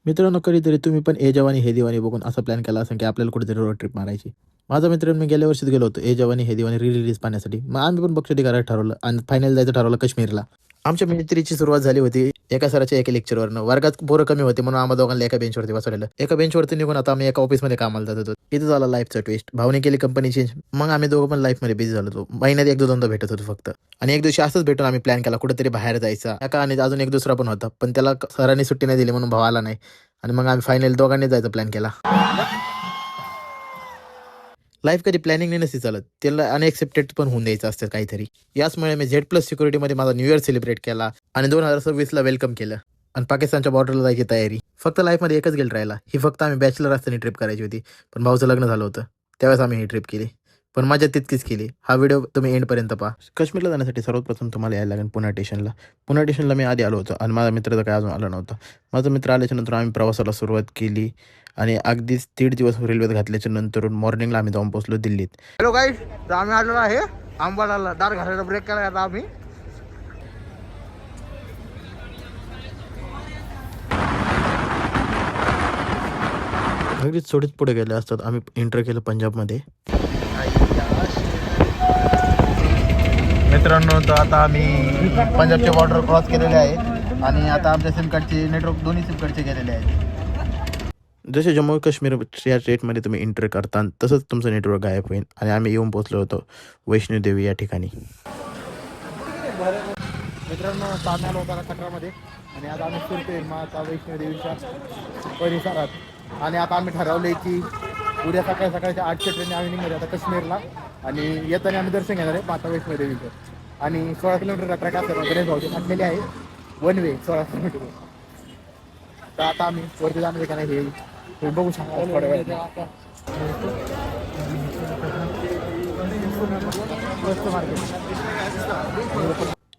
मित्रांनो, कधीतरी तुम्ही पण ए जवानी हे दिवानी बघून असा प्लॅन केला असेल की आपल्याला कुठेतरी रोड ट्रिप मारायची. माझा मित्र मी गेल्या वर्षीच गेलो होतो ए जवानी हे दिवानी रिलीज पाहण्यासाठी. मग आम्ही पण बक्षिटी करायला ठरवलं आणि फायनल जायचं ठरवलं काश्मीरला. आमच्या मैत्रीची सुरुवात झाली होती एका सराच्या एका लेक्चरवरनं. वर्गात पोरं कमी होते म्हणून आम्हा दोघांना एका बेंचवरती बसवलेलं. एका बेंचवरती निघून आता आम्ही एका ऑफिसमध्ये कामाला जात होतो. इथं झाला लाईफचा ट्विस्ट. भावने केली कंपनी चेंज. मग आम्ही दोघं पण लाईफमध्ये बिझी झालो होतो. महिन्यात एक दोनदा भेटत होतो फक्त. आणि एक दिवशी असंच भेटून आम्ही प्लॅन केला कुठेतरी बाहेर जायचा. एका आणि अजून एक दुसरा पण होता, पण त्याला सरांनी सुट्टी नाही दिली म्हणून भाव आला नाही. आणि मग आम्ही फायनल दोघांनी जायचा प्लॅन केला. लाईफ कधी प्लॅनिंग नसते चालत, त्याला अनएक्सेप्टेड पण होऊन द्यायचं असतं काहीतरी. याचमुळे मी Z+ सिक्युरिटीमध्ये माझा न्यू इयर सेलिब्रेट केला आणि 2026ला वेलकम केलं. आणि पाकिस्तानच्या बॉर्डरला जायची तयारी. फक्त लाईफमध्ये एकच गेल राहिला. ही फक्त आम्ही बॅचलर असताना ट्रिप करायची होती, पण भाऊचं लग्न झालं होतं त्यावेळेस आम्ही ही ट्रिप केली. पण मजा तितकीच केली. हा व्हिडिओ तुम्ही एंडपर्यंत पहा. काश्मीरला जाण्यासाठी सर्वप्रथम तुम्हाला यायला लागेल पुणे स्टेशनला. पुणे स्टेशनला मी आधी आलो होतो आणि माझा मित्र तर काय अजून आला नव्हता. माझा मित्र आल्याच्या नंतर आम्ही प्रवासाला सुरुवात केली आणि अगदीच 1.5 दिवस रेल्वेत घातल्याच्या नंतर मॉर्निंगला आम्ही जाऊन पोहोचलो दिल्लीत. हॅलो गाईज, तर आम्ही आलेलो आहे आंबाडाला. दार घालायला ब्रेक केला आता आम्ही. अगदीच थोडीच पुढे गेले असतात आम्ही एंटर केलं पंजाबमध्ये. मित्रांनो, तर आता आम्ही पंजाबचे बॉर्डर क्रॉस केलेले आहे आणि आता आमच्या सिम कार्डचे नेटवर्क दोन्ही सिम कार्डचे गेलेले आहेत. जसे जम्मू काश्मीर या स्टेटमध्ये तुम्ही एंटर करता तसंच तुमचं नेटवर्क गायब होईल. आणि आम्ही येऊन पोहोचलो होतो वैष्णोदेवी या ठिकाणी. मित्रांनो, आम्ही आलो होता कटरामध्ये आणि आता आम्ही फिरतोय माता वैष्णोदेवीच्या परिसरात. आणि आता आम्ही ठरवले की उद्या सकाळच्या 8च्या ट्रेनने आम्ही निघणार आता काश्मीरला. आणि येताना आम्ही दर्शन घेणार आहे माता वैष्णोदेवीचं. आणि 16 किलोमीटर ट्रॅक असतात गणेश भाऊची टाकलेली आहे. 1 वे 16 किलोमीटर. तर आता आम्ही वरती जाणार का नाही हे तुम्ही बघू शकता थोड्या वेळात.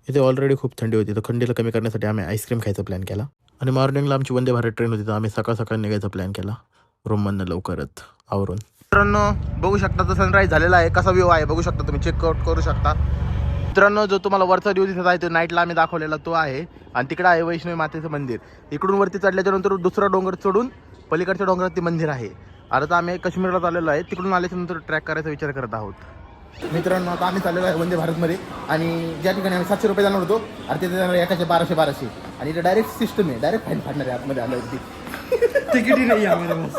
इथे ऑलरेडी खूप थंडी होती, तर थंडीला कमी करण्यासाठी आम्ही आईस्क्रीम खायचा प्लॅन केला. आणि मॉर्निंगला आमची वंदे भारत ट्रेन होती, तर आम्ही सकाळ सकाळ निघायचा प्लॅन केला रूममधनं लवकरच आवरून. मित्रांनो, बघू शकता तर सनराईज झालेला आहे. कसा व्ह्यू आहे बघू शकता तुम्ही, चेकआउट करू शकता. मित्रांनो, जो तुम्हाला वरचा व्ह्यू दिसत आहे तो नाईटला आम्ही दाखवलेला तो आहे. आणि तिकडे आहे वैष्णवी मातेचं मंदिर. इकडून वरती चढल्याच्या नंतर दुसरा डोंगर चढून पलीकडच्या डोंगरात ते मंदिर आहे. आता आम्ही काश्मीरला चाललेलो आहे. तिकडून आल्याच्या नंतर ट्रॅक करायचा विचार करत आहोत. मित्रांनो, आता आम्ही चाललेलो आहे वंदे भारतमध्ये. आणि ज्या ठिकाणी आम्ही 700 रुपये जाणार होतो आणि तिथे जाणार एकाचे 1200. आणि इथे डायरेक्ट सिस्टम आहे, डायरेक्ट फाईन फाडणार आहे आतमध्ये आल्यावरती. तिकीटही नाही आम्हाला बस.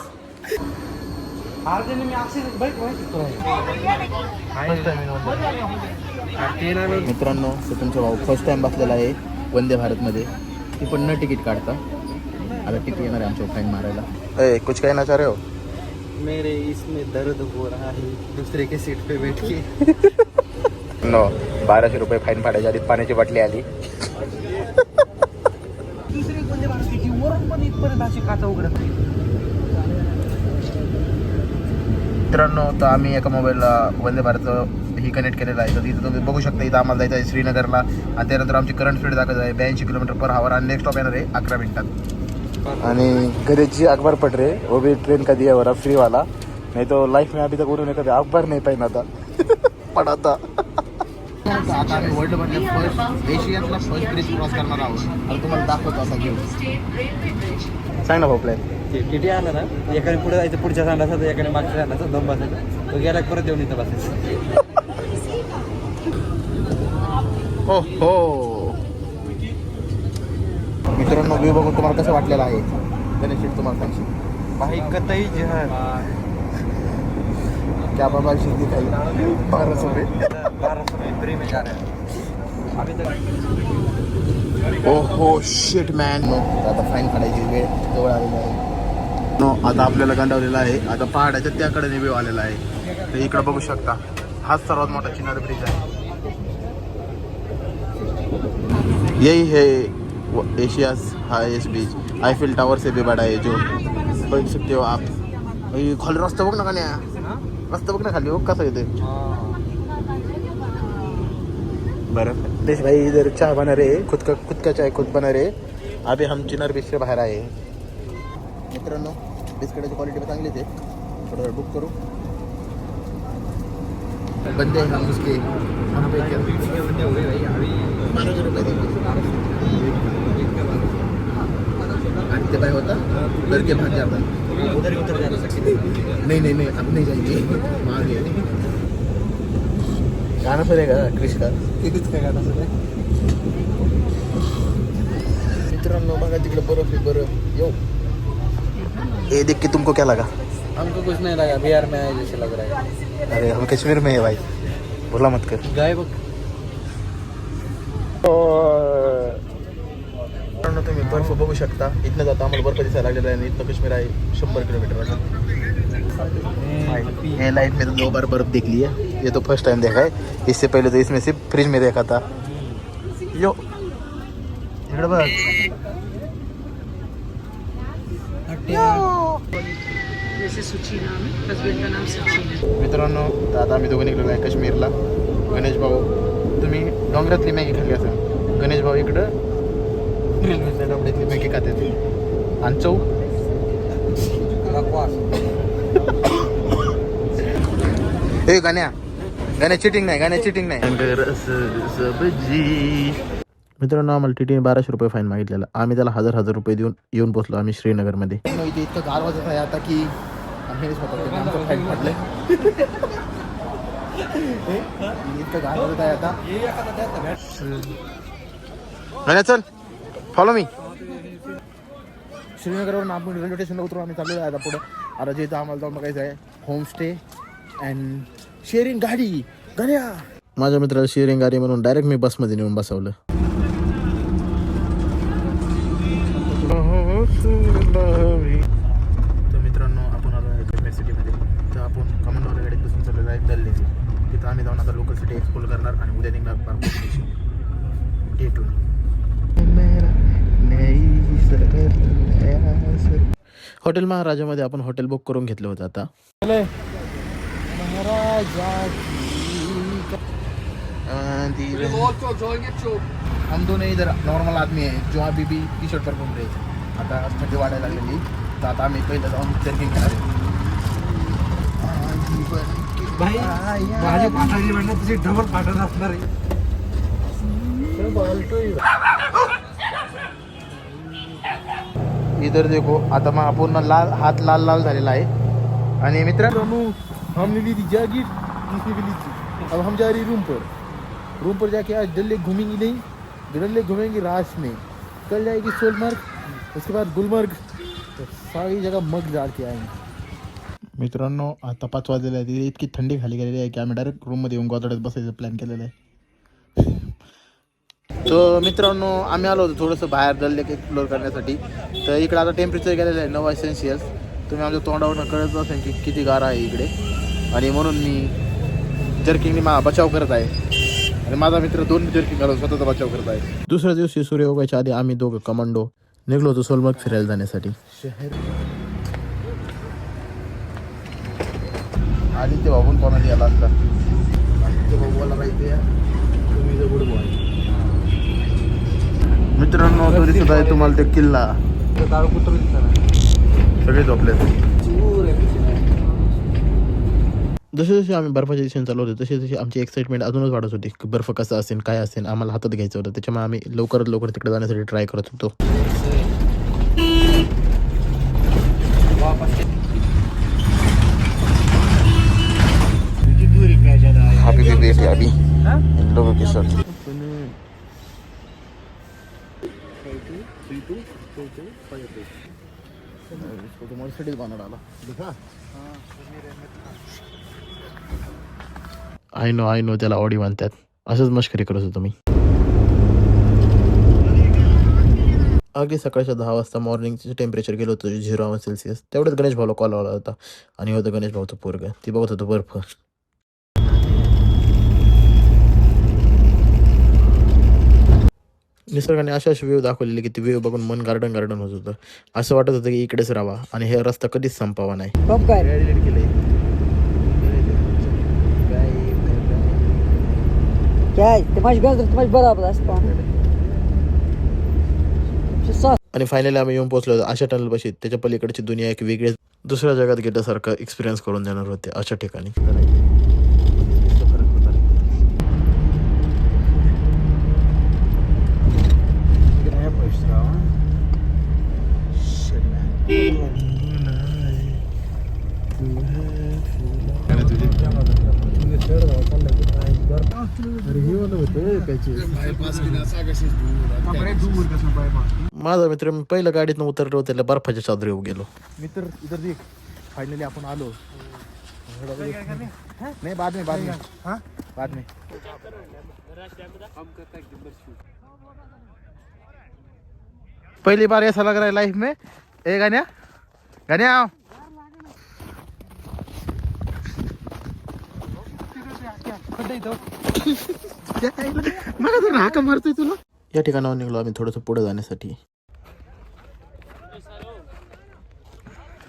मित्रांनो, तर तुमचा भाऊ फर्स्ट टाइम बसलेला आहे वंदे भारतमध्ये. ती पण न तिकीट काढता. आता तिकीट येणार आहे आमच्या फाईन मारायला. कुछ कहना चाह रहे हो? मेरे इसमें दर्द हो रहा है दूसरे के सीट पे बैठ के. नो, 1200 रुपये फाईन फाडायच्या आधी पाण्याची बाटली आली. दुसरी कोणत्या भारताची वरून पण इथपर्यंत अशी काचा उघडत नाही. मित्रांनो, तर आम्ही एका मोबाईलला वंदे भारत ही कनेक्ट केलेलं आहे. तर इथं तुम्ही बघू शकता, इथं आम्हाला जायचं आहे श्रीनगरला. आणि त्यानंतर आमची करंट स्पीड दाखवत आहे 82 किलोमीटर/आवर. आणि नेक्स्ट स्टॉप येणार आहे 11 मिनिटात. आणि गरीबजी अखबार पढ़ रहे, वो भी ट्रेन का दिया हुआ फ्री वाला. नहीं तो लाइफ में अभी तक उन्होंने कभी अखबार नहीं पहना था. पढ़ा था. आता आम्ही वर्ल्डमधल्या फर्स्ट एशियातला फर्स्ट ब्रिज क्रॉस करणार आहोत आणि तुम्हाला दाखवतो असा घेऊ. सांग ना भाऊ प्लॅन. किती आलं ना, एकाने पुढे जायचं पुढच्या सांडायचं, तर एकाने मागच्या सांडायचं, 2 बसायचं. तो गेला परत येऊन इथं बसायचं. हो हो. मित्रांनो, व्ह्यू बघून तुम्हाला कसं वाटलेलं आहे गणेश शेठ तुम्हाला सांगशील? भाई कतई जहां क्या बाबा शिंदे खाई 1200 रुपये. 1200 में फ्री में जा रहे हैं अभी तक. ओहो शिट मॅन. आता फाईन काढायची वेळ जवळ आलेली आहे. नो, आता आपल्याला गंडावलेला आहे. आता पहाडाच्या त्याकडे व्ह्यू आलेला आहे. तर इकडे बघू शकता, हाच सर्वात मोठा चिनार ब्रिज आहे. यही है Asia's highest bridge. Eiffel tower से भी बड़ा है जो बघू सकते हो आप. खाली रस्ता बघ ना, का नाही रस्ता बघ ना खाली, हो कसं येते. बरं देश भाई इधर चाय बना रहे, खुद का चाय खुद बना रहे. अभी हम चिनार बीच से बाहेर आहे. मित्रांनो, बिस्किटाची क्वालिटी पण चांगलीच आहे. थोडं बुक करू. बंदे हैं हम उसके, हम पे क्या 1200 रुपये देंगे. आणि ते काय होता लड़के भाग जाता उधर ही उतर जाना सकते नहीं नहीं नहीं अब नहीं जाएंगे वहाँ गए गाना पड़ेगा क्रिश का किसका गाना सुना मित्रांनो बघा तिकडे बर्फ आहे बर्फ यो ये देख के तुमको क्या लगा हमको कुछ नहीं लगा बिहार में आए जैसे लग रहा है अरे हम कश्मीर में है भाई बोला मत कर गाय बघ मित्रांनो तुम्ही बर्फ बघू शकता इथनं जाता आम्हाला बर्फ दिसायला लागलेला आहे आणि इथनं काश्मीर आहे 100 किलोमीटर ये लाइट में तो 2 बार बर्फ देख लिया ये तो फर्स्ट टाइम देखा है इससे पहले तो इसमें सिर्फ फ्रिज में देखा था यो इकडे बघ जैसे सुची नाम है हस्बैंड का नाम सचिन है मित्रांनो तर आता आम्ही दोघं निघलेलो आहे काश्मीरला गणेश भाऊ तुम्ही डोंगरातली मॅगी खाल्ली असेल गणेश भाऊ इकडं रेल्वेच्या डबड्यातली मॅगी खाते ते आणि चव ए गाण्या चिटिंग नाही मित्रांनो आम्हाला टीटीने 1200 रुपये फाईन मागितलेला आम्ही त्याला 1000 रुपये देऊन येऊन पोहोचलो आम्ही श्रीनगरमध्ये इथे इतकं गार वाजत आहे आता की आम्ही स्वतः फाईन फाटलंय इतकं गार वाजत आहे आता गाण्या चल फॉलो मी श्रीनगरवरून आपण रेल्वे स्टेशनला उतरून आम्ही चाललेलो आहे आता पुढं आता जे इथं आम्हाला जाऊन बघायचं आहे होमस्टे अँड शेअरिंग गाडी गाड्या माझ्या मित्राला शेअरिंग गाडी म्हणून डायरेक्ट मी बसमध्ये नेऊन बसवलं तर मित्रांनो आपण आलो आहे काश्मीर सिटीमध्ये तर आपण कमांडवाला गाडीत बसून चाललेलो आहे दल्लीचे तिथं आम्ही जाऊन आता लोकल सिटी एक्सप्लोर करणार आणि उद्या निघणार बारकोची डे 2 हॉटेल महाराजामध्ये आपण हॉटेल बुक करून घेतलं होतं आता हम दोनों इधर नॉर्मल आदमी है जो अभी भी टी शर्ट पर घूम रहे थे आता थंडी वाढायला लागलेली तर आता आम्ही पहिलं जाऊन जर्किंग करणार भाई माझी पाठाची म्हणणं तुझी डबल पाठवून असणार आहे इधर देखो आता मग पूर्ण लाल हात लाल लाल झालेला आहे आणि मित्रांनो हमने ली थी जैकेट दूसरी भी ली थी अब हम जा रही रूम पर जाके आज डल लेक घूमेंगी नहीं डल लेक घूमेंगी रात में कल जाएगी सोलमर्ग उसके बाद गुलमर्ग तो सारी जगह मग डाल के आएंगे मित्रांनो आता 5 वाजलेले आहे तिथे इतकी थंडी खाली गेलेली आहे की आम्ही डायरेक्ट रूममध्ये येऊन गोदड्यात बसायचं प्लॅन केलेलं आहे सो मित्रांनो आम्ही आलो होतो थोडंसं बाहेर डल लेक एक्सप्लोर करण्यासाठी तर इकडे आता टेम्परेचर गेलेलं आहे 9 सेल्सिअस तुम्ही आमच्या तोंडावरून कळत असेल की किती गार आहे इकडे आणि म्हणून मी जर्किंगने बचाव करत आहे आणि माझा मित्र 2 जर्किंग घालून स्वतःचा बचाव करत आहे दुसऱ्या दिवशी सूर्य उगायच्या आधी आम्ही दोघं कमांडो निघलो होतो सोलमर्ग फिरायला जाण्यासाठी आदित्य बाबून कोणाला याला असता आदित्य बाबूला माहिती तुम्ही द गुड बॉय मित्रांनो तो दिसत आहे तुम्हाला ते किल्ला सगळे झोपले जसे जसे आम्ही बर्फाच्या दिशेने चालू होतो तसे तशी आमची एक्साइटमेंट अजूनच वाढत होती बर्फ कसा असेल काय असेल आम्हाला हातात घ्यायचं होतं त्याच्यामुळे आम्ही लवकरात लवकर तिकडे जाण्यासाठी ट्राय करत होतो हैप्पी बर्थडे अभी इन लोगों के साथ इसको तो मर्सिडीज बना डाला दिखा आय नो त्याला ऑडी म्हणतात असंच मस्करी करत होतो मी अगदी सकाळच्या 10 वाजता मॉर्निंगचं टेम्परेचर गेलं होतं 0 सेल्सिअस तेवढंच गणेश भाऊला कॉल आला होता आणि होतं गणेश भाऊचं पोरगं ती बघत होतं बर्फ निसर्गाने अशा व्ह्यू दाखवलेली की ती व्ह्यू बघून मन गार्डन होत होतं असं वाटत होतं की इकडेच राहावा आणि हे रस्ता कधीच संपावा नाही आणि फायनली आम्ही येऊन पोहोचलो होतो अशा टनल पाशी त्याच्या पलीकडची दुनिया एक वेगळीच दुसऱ्या जगात गेल्यासारखं एक्सपिरियन्स करून देणार होते अशा ठिकाणी माझा मित्र मी पहिल्या गाडीतनं उतरलो त्याला बर्फाच्या चादरी गेलो. मित्र इधर देख फायनली आपण आलो. नाही बाद में हाँ बाद में. पहली बार ऐसा लग रहा है लाइफ में. ए गान्या गान्या मला तर हाका मारतोय तुला. या ठिकाणावर निघलो आम्ही थोडंसं पुढे जाण्यासाठी.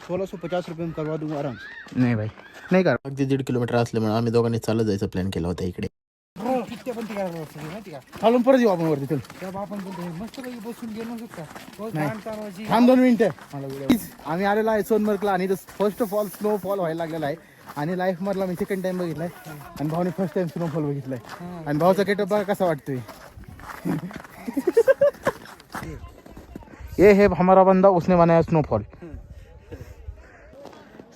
1650 रुपये में करवा दूंगा आराम. नाही भाई नाही का. अगदी 1.5 किलोमीटर असल्यामुळे आम्ही दोघांनी चालत जायचा प्लॅन केला होता इकडे. खालून परत येऊ आपण वरती. चल थांब 2 मिनिटं. आम्ही आलेलो आहे सोनमर्गला आणि फर्स्ट ऑफ ऑल स्नोफॉल व्हायला लागलेला आहे. आणि लाईफ मधला मी सेकंड टाइम बघितलाय आणि भाऊने फर्स्ट टाइम स्नोफॉल बघितलाय. आणि भाऊचा गेटअप बघा कसा वाटतोय. ये है हमारा बंदा उसने बनाया स्नोफॉल.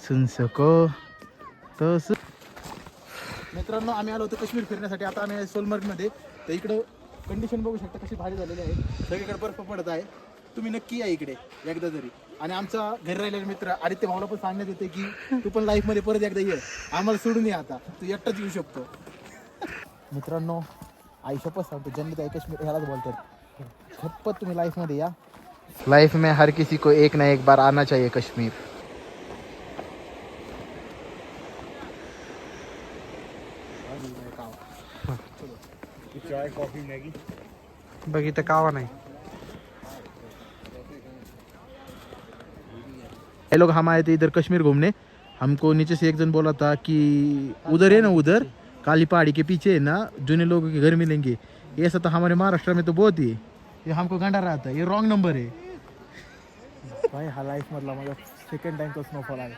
सुन सको तो मित्रांनो आम्ही आलो होतो काश्मीर फिरण्यासाठी. आता आम्ही सोलमर्गमध्ये. तर इकडं कंडिशन बघू शकता कशी भारी झालेली आहे. सगळीकडे बर्फ पडत आहे. तुम्ही नक्की या इकडे एकदा तरी. आणि आमचा घरी राहिलेला मित्र आदित्य भाऊला पण सांगण्यात येते की तू पण लाईफमध्ये परत एकदा ये. आम्हाला सोडून ये आता. तू एकटाच येऊ शकतो. मित्रांनो आई शपथ सांगतो जन्नत आहे काश्मीर ह्यालाच बोलतात. शपथ तुम्ही लाईफमध्ये या. लाइफ में हर किसी को एक ना एक बार आना चाहिए कश्मीर. चाय कॉफी मैगी बघितलं कावा नाही. ये लोग हम आए थे इधर कश्मीर घूमने. हमको नीचे से एक जन बोला था कि उधर है ना, उधर काली पहाड़ी के पीछे है ना जूने लोगों के घर मिलेंगे. ये ऐसा तो हमारे महाराष्ट्र में तो बहुत ही. ये हमको गंडा रहा था. ये रॉन्ग नंबर है भाई. हा लाईफ मधला माझा सेकंड टाइम तो स्नोफॉल आहे.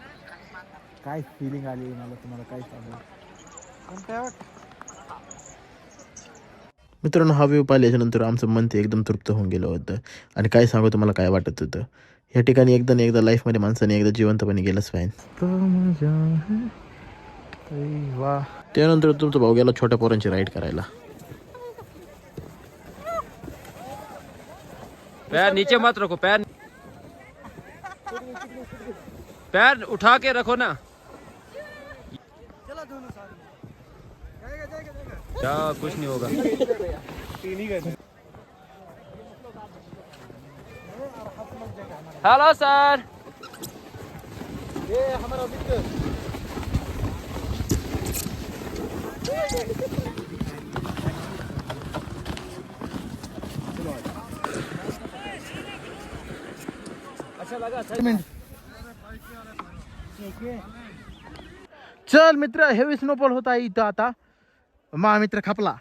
काय फिलिंग आली मला तुम्हाला काय सांगू. मित्रांनो हा व्ह्यू पाहिल्याच्या नंतर आमचं मन ते एकदम तृप्त होऊन गेलं होतं. आणि काय सांगू तुम्हाला काय वाटत होतं. या ठिकाणी एकदा ना एकदा लाईफमध्ये माणसाने एकदा जिवंतपणे गेलंच पाहिजे. वा. त्यानंतर तुमचा भाऊ गेला छोट्या पोरांची राईड करायला. पैर नीचे मत रखो. पैर उठा के रखो ना. क्या कुछ नहीं होगा. Hello sir. ये हमारा मित्र अच्छा लगा. चल मित्र हेवी स्नोफॉल होता है इथं आता. मा मित्र खपला.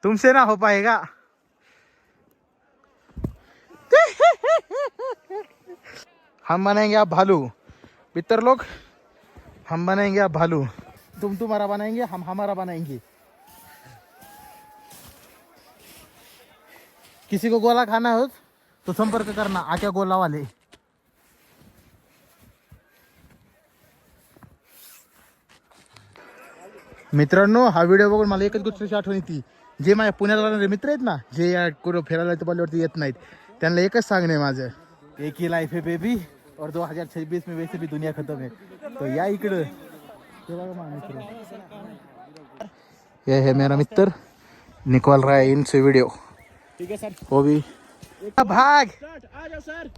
तुमसे ना हो पाएगा. हम बनाएंगे आप भालू. मित्र लोग हम बनाएंगे आप भालू. तुम तुम्हारा बनाएंगे हम हमारा बनाएंगे. किसी को गोला खाना हो तो संपर्क करना आक्या गोला वाले. मित्रांनो हा व्हिडिओ बघून मला एकच गोष्टीची आठवण येते. जे माझ्या पुण्याला राहणारे मित्र आहेत ना, जे या कुठं फिरायला बोलल्यावरती येत नाहीत, त्यांना एकच सांगणे माझं. एक ही लाइफ है बेबी और 2026 में वैसे भी दुनिया खत्म है. तो या इकडं. ये है मेरा मित्र निकल रहा है इनसे वीडियो. ठीक है सर. वो भी भाग. आ जाओ सर.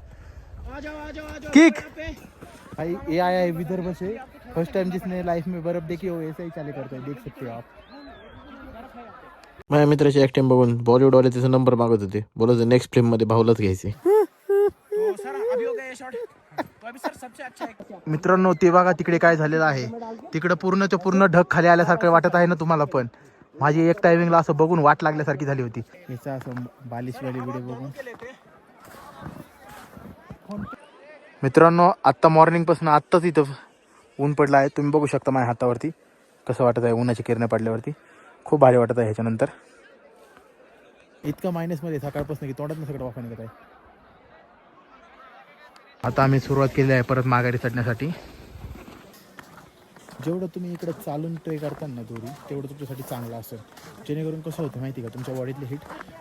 आ जाओ किक. भाई ये आया है विदर्भ से. फर्स्ट टाइम जिसने लाइफ में बर्फ देखी हो ऐसा ही चाले करता है. देख सकते हो आप. माझ्या मित्राची ऍक्टिंग बघून बॉलिवूड वाले त्याचा नंबर मागत होते. बोलायचं नेक्स्ट फिल्म मध्ये भाऊलाच घ्यायचे. मित्रांनो ते बघा तिकडे काय झालेलं आहे. तिकडे पूर्णच्या पूर्ण ढग खाली आल्यासारखं वाटत आहे ना तुम्हाला पण. माझी एक टायमिंगला असं बघून वाट लागल्यासारखी झाली होती. याचा असं बालिशवाली व्हिडिओ बघून. मित्रांनो आत्ता मॉर्निंग पासून आत्ताच इथं ऊन पडलं आहे. तुम्ही बघू शकता माझ्या हातावरती कसं वाटत आहे उन्हाची किरणं पडल्यावरती. खूप भारी वाटत आहे ह्याच्यानंतर. इतका मायनसमध्ये सकाळपासून की तोंडात सगळं वाफा निघत आहे. आता आम्ही सुरुवात केली आहे परत माघारी चढण्यासाठी. जेवढं तुम्ही इकडे चालून ट्रे करताना दोरी तेवढं तुमच्यासाठी चांगलं असेल. जेणेकरून कसं होतं माहिती का, तुमच्या बॉडीतली हिट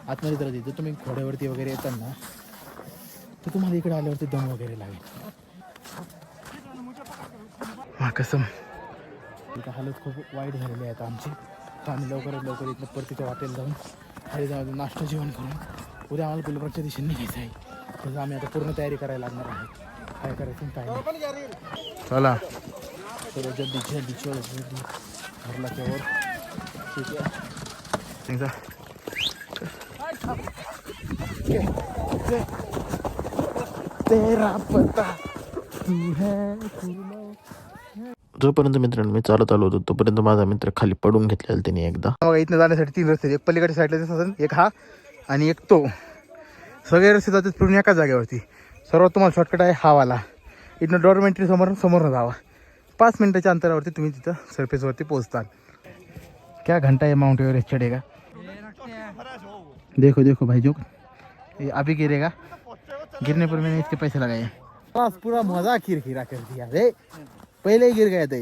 आतमध्ये तर येते. तुम्ही घोड्यावरती वगैरे येताना तर तुम्हाला इकडे आल्यावरती दम वगैरे लागेल. कसम इथं हालत खूप वाईट झालेली आहे आता आमची. तर आम्ही लवकर इथं परतीच्या वाटेला जाऊन खाली जाऊन नाश्ता जेवण करून उद्या आम्हाला गुलबर्गच्या दिशेने निघायचं आहे. तसं आम्ही आता पूर्ण तयारी करायला लागणार आहे. काय करायचं काय नाही. चला तर जल्दी घरला केवळ ठीक आहे. तेरा पता तू है जोपर्यंत मित्रांनो मी चालत आलो होतो तोपर्यंत माझा मित्र खाली पडून घेतलेला त्याने एकदा. बघा इथनं जाण्यासाठी 3 रस्ते, एक पलीकडच्या साईडला दिसतात, एक हा आणि एक तो. सगळे रस्ते जातात पूर्ण एकाच जागेवरती. सर्वात तुम्हाला शॉर्टकट आहे हा वाला. इथनं डॉर्मेंटरी समोर जावा. 5 मिनिटाच्या अंतरावरती तुम्ही तिथं सरफेसवरती पोहोचताल. क्या घंटा है माउंट एवरेस्ट चढ़ेगा. देखो भाई जो ये अभी गिरेगा. गिरने पर मैंने इसके पैसे लगाए. बस पूरा मजा खिरखिरा कर दिया रे. पहिले ही गिर गया था.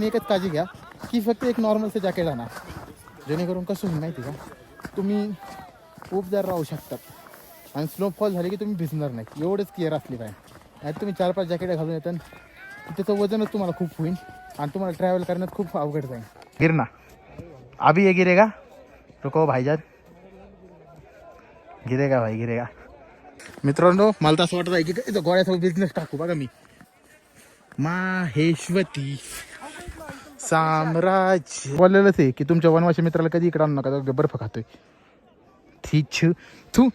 एकच काळजी घ्या की फक्त एक नॉर्मलचं जॅकेट आणा. जेणेकरून कसं होईल माहिती का, तुम्ही उबदार राहू शकतात आणि स्नोफॉल झाली की तुम्ही भिजणार नाही. एवढंच केअर असली पाहिजे. नाही तुम्ही 4-5 जॅकेट घालून येतात त्याचं वजनच तुम्हाला खूप होईल आणि तुम्हाला ट्रॅव्हल करण्यात खूप अवघड जाईल. गिरना अभी ये गिरेगा. रुको भाईजान. गिरेगा भाई गिरेगा. मित्रांनो मला तर असं वाटत आहे की गोळ्यासोबत बिझनेस टाकू. बघा मी माहेश्वती साम्राज्य बोललेलंच आहे की तुमच्या वनवासी मित्राला कधी इकडे आणू नका, बर्फ खातोय. थू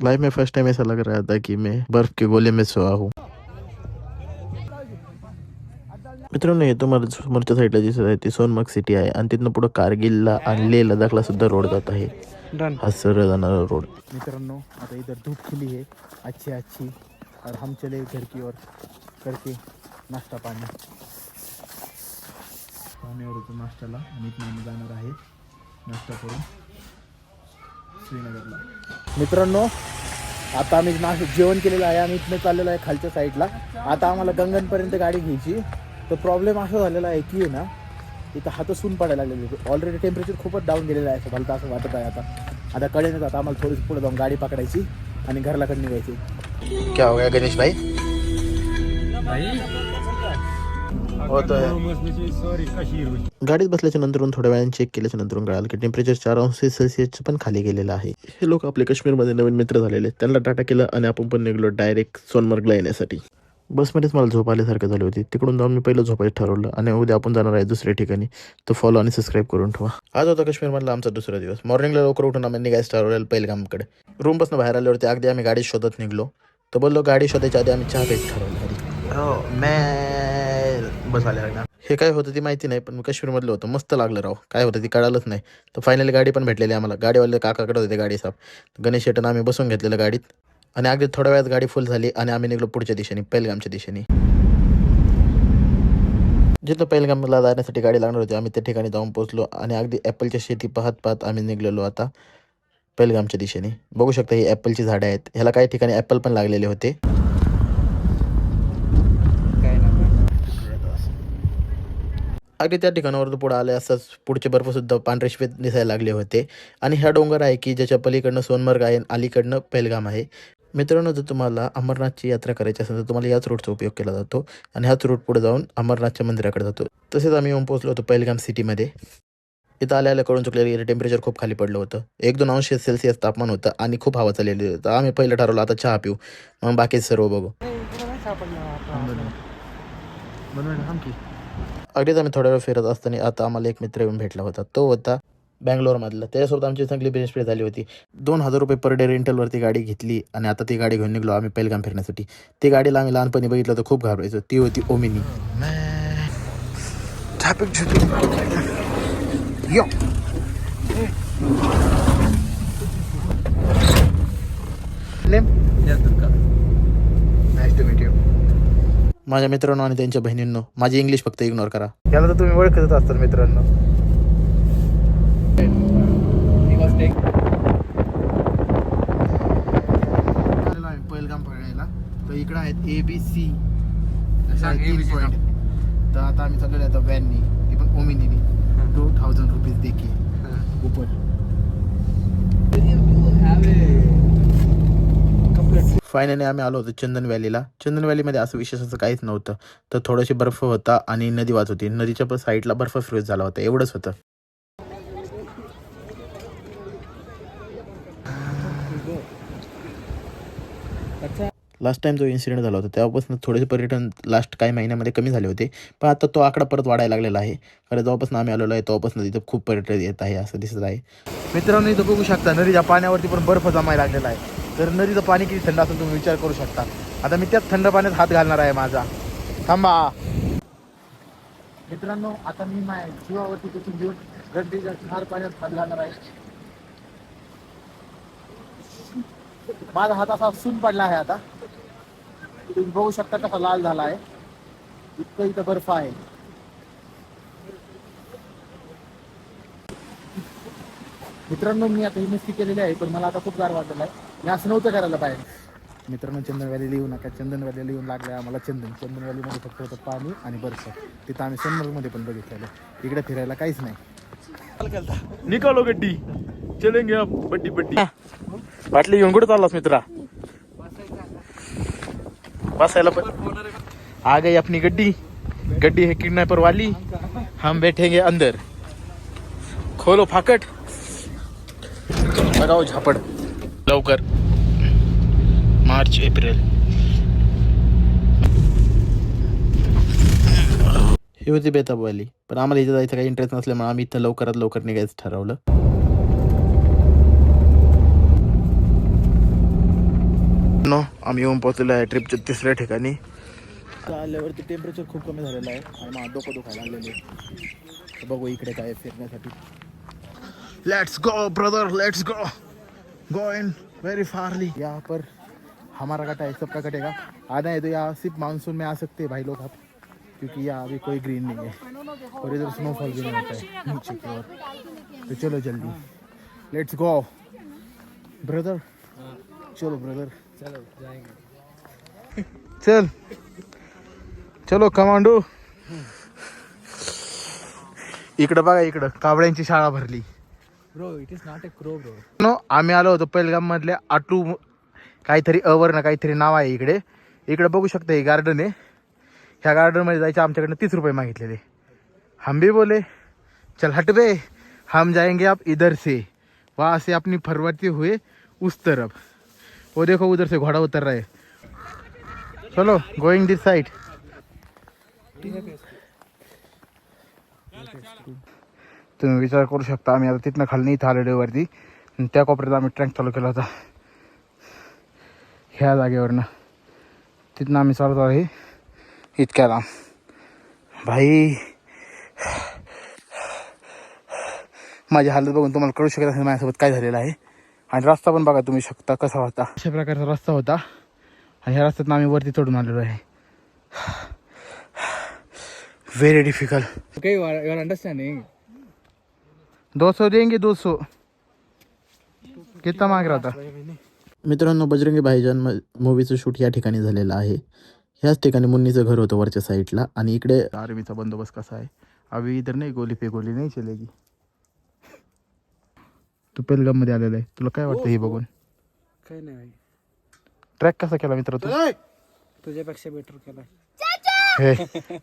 लाइफ में फर्स्ट टाइम ऐसा लग रहा था कि मैं बर्फ के गोले में सोया हूँ. मित्रांनो हे तुम्हाला समोरच्या साईडला दिसत आहे ती सोनमार्ग सिटी आहे आणि तिथनं पुढं कारगिलला आणि लेह लडाखला सुद्धा रोड जात आहे. हा सरळ जाणारा रोड. मित्रांनो आता इधर धूप खिली है अच्छी और हम चले घर की ओर करके नाश्ता पाणी होतो नाश्त्याला. आणि इथून आम्ही जाणार आहे नाश्ता करून श्रीनगरला. मित्रांनो आता आम्ही जेवण केलेलं आहे आणि इथनं चाललेलं आहे खालच्या साईडला. आता आम्हाला गंगनपर्यंत गाडी घ्यायची. तर प्रॉब्लेम असा झालेला आहे की ना इथं हातसून पडायला लागलेली. ऑलरेडी टेम्परेचर खूपच डाऊन गेलेलं आहे. मला तर असं वाटत आहे आता कडेने जात आम्हाला थोडीशी पुढे जाऊन गाडी पकडायची आणि घरला कडे निघायची. क्या हो गया गणेश भाई. गाडीत बसल्याच्या नंतर थोड्या वेळाने चेक केल्याच्या नंतर कळालं की टेम्परेचर 4 अंश सेल्सिअस पण खाली गेलेलं आहे. हे लोक आपले काश्मीरमध्ये नवीन मित्र झालेले, त्यांना टाटा केलं आणि आपण पण निघलो डायरेक्ट सोनमार्गला येण्यासाठी. बसमध्येच मला झोप आल्यासारखं झाली होती. तिकडून जाऊन मी पहिलं झोपायचं ठरवलं आणि उद्या आपण जाणार आहे दुसऱ्या ठिकाणी. तो फॉलो आणि सबस्क्राईब करून ठेवा. आज होता काश्मीरमधला आमचा दुसरा दिवस. मॉर्निंगला लवकर उठून आम्ही निघायचं ठरवलेलं पहिलगामकडे. रूमपासून बाहेर आल्यावरती अगदी आम्ही गाडी शोधत निघलो. तर बोललो गाडी शोधायच्या आधी आम्ही चहा प्यायचं ठरवलं. हो मैं बस आले ना. हे काय होतं ती माहिती नाही पण काश्मीरमधलं होतं. मस्त लागलं राव. काय होतं ती कळालंच नाही. तर फायनली गाडी पण भेटलेली आम्हाला. गाडीवाले काकाकडे होते गाडी साहेब. गणेश शेटन आम्ही बसून घेतलेलं गाडीत आणि अगदी थोड्या वेळात गाडी फुल झाली आणि आम्ही निघलो पुढच्या दिशेने पहिलगामच्या दिशेने. जिथं पहिलगामला जाण्यासाठी गाडी लागणार होती आम्ही त्या ठिकाणी जाऊन पोहोचलो आणि अगदी ॲपलच्या शेती पाहत आम्ही निघलेलो आता पहिलगामच्या दिशेने. बघू शकता ही ॲपलची झाडं आहेत. ह्याला काही ठिकाणी ॲपल पण लागलेले होते. अगदी त्या ठिकाणावर पुढे आले असताच पुढचे बर्फसुद्धा पांढरे श्वेत दिसायला लागले होते. आणि हा डोंगर आहे की ज्याच्या पलीकडनं सोनमार्ग आहे, अलीकडनं पहिलगाम आहे. मित्रांनो जर तुम्हाला अमरनाथची यात्रा करायची असेल तर तुम्हाला याच रूटचा उपयोग केला जातो आणि हाच रूट पुढे जाऊन अमरनाथच्या मंदिराकडे जातो. तसेच आम्ही येऊन पोहोचलो होतो पहिलगाम सिटीमध्ये. इथं आल्याला कळून चुकलेलं टेम्परेचर खूप खाली पडलं होतं. 1-2 अंश सेल्सिअस तापमान होतं आणि खूप हवा चाललेली होती. आम्ही पहिलं ठरवलं आता चहा पिऊ, मग बाकी सर्व बघू. अगदीच आम्ही थोड्या वेळ फिरत असताना आता आम्हाला एक मित्र येऊन भेटला होता. तो होता बँगलोरमधला. त्याच्यासोबत आमची चांगली बिझनेस ट्रिप झाली होती. 2000 रुपये पर डे रेंटलवरती गाडी घेतली आणि आता ती गाडी घेऊन निघलो आम्ही पहिलगाम फिरण्यासाठी. ती गाडीला आम्ही लहानपणी बघितलं तर खूप घाबरायचो. ती होती ओमिनी. माझ्या मित्रांनो आणि त्यांच्या बहिणींनो, माझी इंग्लिश फक्त इग्नोर करा. याला तर तुम्ही ओळखतच असतात मित्रांनो. पहिलगाम पळायला तर इकडं आहेत ABC अशा 3 पॉईंट. तर आता आम्ही चाललेलो आहे व्हॅननी, ती पण ओमिनीनी. 2000 रुपीज देखील ऊपर. फायनली आम्ही आलो होतो चंदन व्हॅलीला. चंदन व्हॅलीमध्ये असं विशेष असं काहीच नव्हतं. तर थोडीशी बर्फ होता आणि नदी वाहत होती. नदीच्या पण साईडला बर्फ फ्रीज झाला होता, एवढंच होतं. लास्ट टाइम जो इन्सिडेंट झाला होता तेव्हापासून थोडेसे पर्यटन लास्ट काही महिन्यामध्ये कमी झाले होते, पण आता तो आकडा परत वाढायला लागलेला आहे. कारण जेव्हापासून आम्ही आलेलो आहे तेव्हापासून तिथं खूप पर्यटन येत आहे असं दिसत आहे. मित्रांनो इथं बघू शकता नदीच्या पाण्यावरती पण बर्फ जमायला लागलेला आहे. तर नदीचं पाणी किती थंड असेल तुम्ही विचार करू शकता. आता मी त्याच थंड पाण्यात हात घालणार आहे माझा. थांबा मित्रांनो, आता मी माझ्या जीवावरती तिथून घेऊन गड्डीच्या खार पाण्यात हात घालणार आहे. माझा हात असा सून पडला आहे. आता तुम्ही बघू शकता कसा लाल झाला आहे. इतकं इथं बर्फ आहे. मित्रांनो मी आता ही मस्ती केलेली आहे, पण मला आता खूप गार वाटलेलं आहे. मी असं नव्हतं करायला पाहिजे. मित्रांनो चंदन व्हॅलीला येऊ नका. चंदन व्हॅलीला येऊन लागलं आहे आम्हाला चंदन व्हॅलीमध्ये फक्त होतं पाणी आणि बर्फ. तिथं आम्ही सोनमर्गमध्ये पण बघितलेलं. इकडे फिरायला काहीच नाही. निकालो गड्डी, चलेंगे अब बड्डी बड्डी. बाटली घेऊन कुठे चाललास मित्रा? बसायला पण आ गई अपनी गड्डी. गड्डी है किडनैपर वाली. हम बैठेंगे अंदर. खोलो फाकट, लगाओ झापड लवकर. March April. ही होती बेताब व्हॅली. पण आम्हाला इथं जायचं काही इंटरेस्ट नसल्यामुळे आम्ही इथं लवकरात लवकर निघायचं ठरवलं. आम्ही येऊन पोहोचलेलो आहे ट्रिपच्या 3ऱ्या ठिकाणी. आल्यावरती टेम्परेचर खूप कमी झालेलं आहे आणि मला डोकं दुखायला लागलेलं आहे. बघू इकडे काय फिरण्यासाठी. Let's go brother, let's go. Go in very fairly. यहाँ पर हमारा कटा है, सबका कटेगा. आना है तो यहाँ सिर्फ मानसून में आ सकते हैं भाई लोग आप, क्योंकि यहाँ अभी कोई ग्रीन नहीं है और इधर स्नोफॉल भी नहीं होता है नीचे की ओर. तो चलो जल्दी, लेट्स गो ब्रदर. चलो ब्रदर, चलो जाएंगे. चल चलो कमांडो. इकडं बघा, इकडं कावड्यांची शाळा भरली. Bro it is not a crow bro. No आम्ही आलो होतो पहिलगाम मधल्या आटू काहीतरी अवर्ण काहीतरी नाव आहे इकडे. इकडे बघू शकता हे गार्डन आहे. ह्या गार्डनमध्ये जायचे आमच्याकडनं 30 रुपये मागितलेले. हम भी बोले चल हट बे, हम जाएंगे आप इधर से. वहाँ से अपनी फरवरते हुए उस तरफ. वो देखो उधर से घोड़ा उतर रहा है. चलो गोइंग दिस साइड. तुम्ही विचार करू शकता आम्ही आता तिथनं खाली इथं आलेलो वरती. त्या कोपऱ्यात आम्ही ट्रॅक चालू केला होता ह्या जागेवरनं. तिथनं आम्ही चालतो आहे इतक्या लांब. भाई माझी हालत बघून तुम्हाला कळू शकत असेल माझ्यासोबत काय झालेलं आहे. आणि रस्ता पण बघा तुम्ही शकता कसा होता. अशा प्रकारचा रस्ता होता आणि ह्या रस्त्यातनं आम्ही वरती चढून आलेलो आहे. Very difficult. Okay, you are understanding. 200 देंगे 200. कितना माग रहा था? मित्रांनो, बजरंगी भाईजान मूवीचं शूट या ठिकाणी झालेलं आहे. ह्याच ठिकाणी मुन्नीचं घर होतं वरच्या साईडला. आणि इकडे आर्मीचा बंदोबस्त कसा आहे. अभी इधर नाही गोली पे गोली नाही चलेगी. तू पेलगाम मध्ये आलेला आहे, तुला काय वाटतं हे बघून? काही नाही भाई, ट्रॅक कसा केला मित्र तू? तुझ्यापेक्षा बेटर केला. हे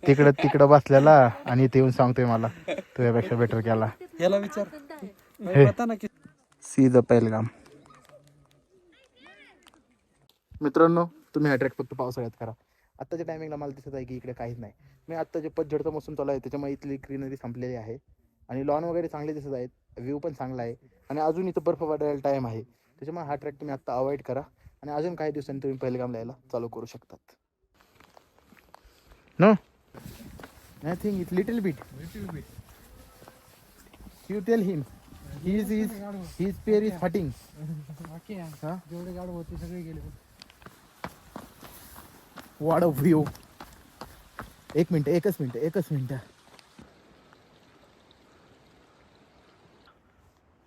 तिकडं बसलेला आणि इथे येऊन सांगतोय मला तुझ्यापेक्षा बेटर केला. याला विचार. हे. पता ना की सी द पेलगाम. मित्रांनो तुम्ही हा ट्रॅक फक्त पावसाळ्यात करा. आत्ताच्या टायमिंगला मला दिसत आहे की इकडे काहीच नाही. मी आत्ता जे पतझडचा मोसम चालू आहे त्याच्यामुळे इथली ग्रीनरी संपलेली आहे आणि लॉन वगैरे चांगले दिसत आहेत. व्ह्यू पण चांगला आहे आणि अजून इथं बर्फ पडायला टाईम आहे. त्याच्यामुळे हा ट्रॅक तुम्ही आत्ता अवॉइड करा आणि अजून काही दिवसांनी तुम्ही पेलगामला यायला चालू करू शकतात. No nothing, it's little bit. You tell him his pair is hurting. जेवढे गाड होते सगळे गेले. What a view. एक मिनिट एकच मिनिट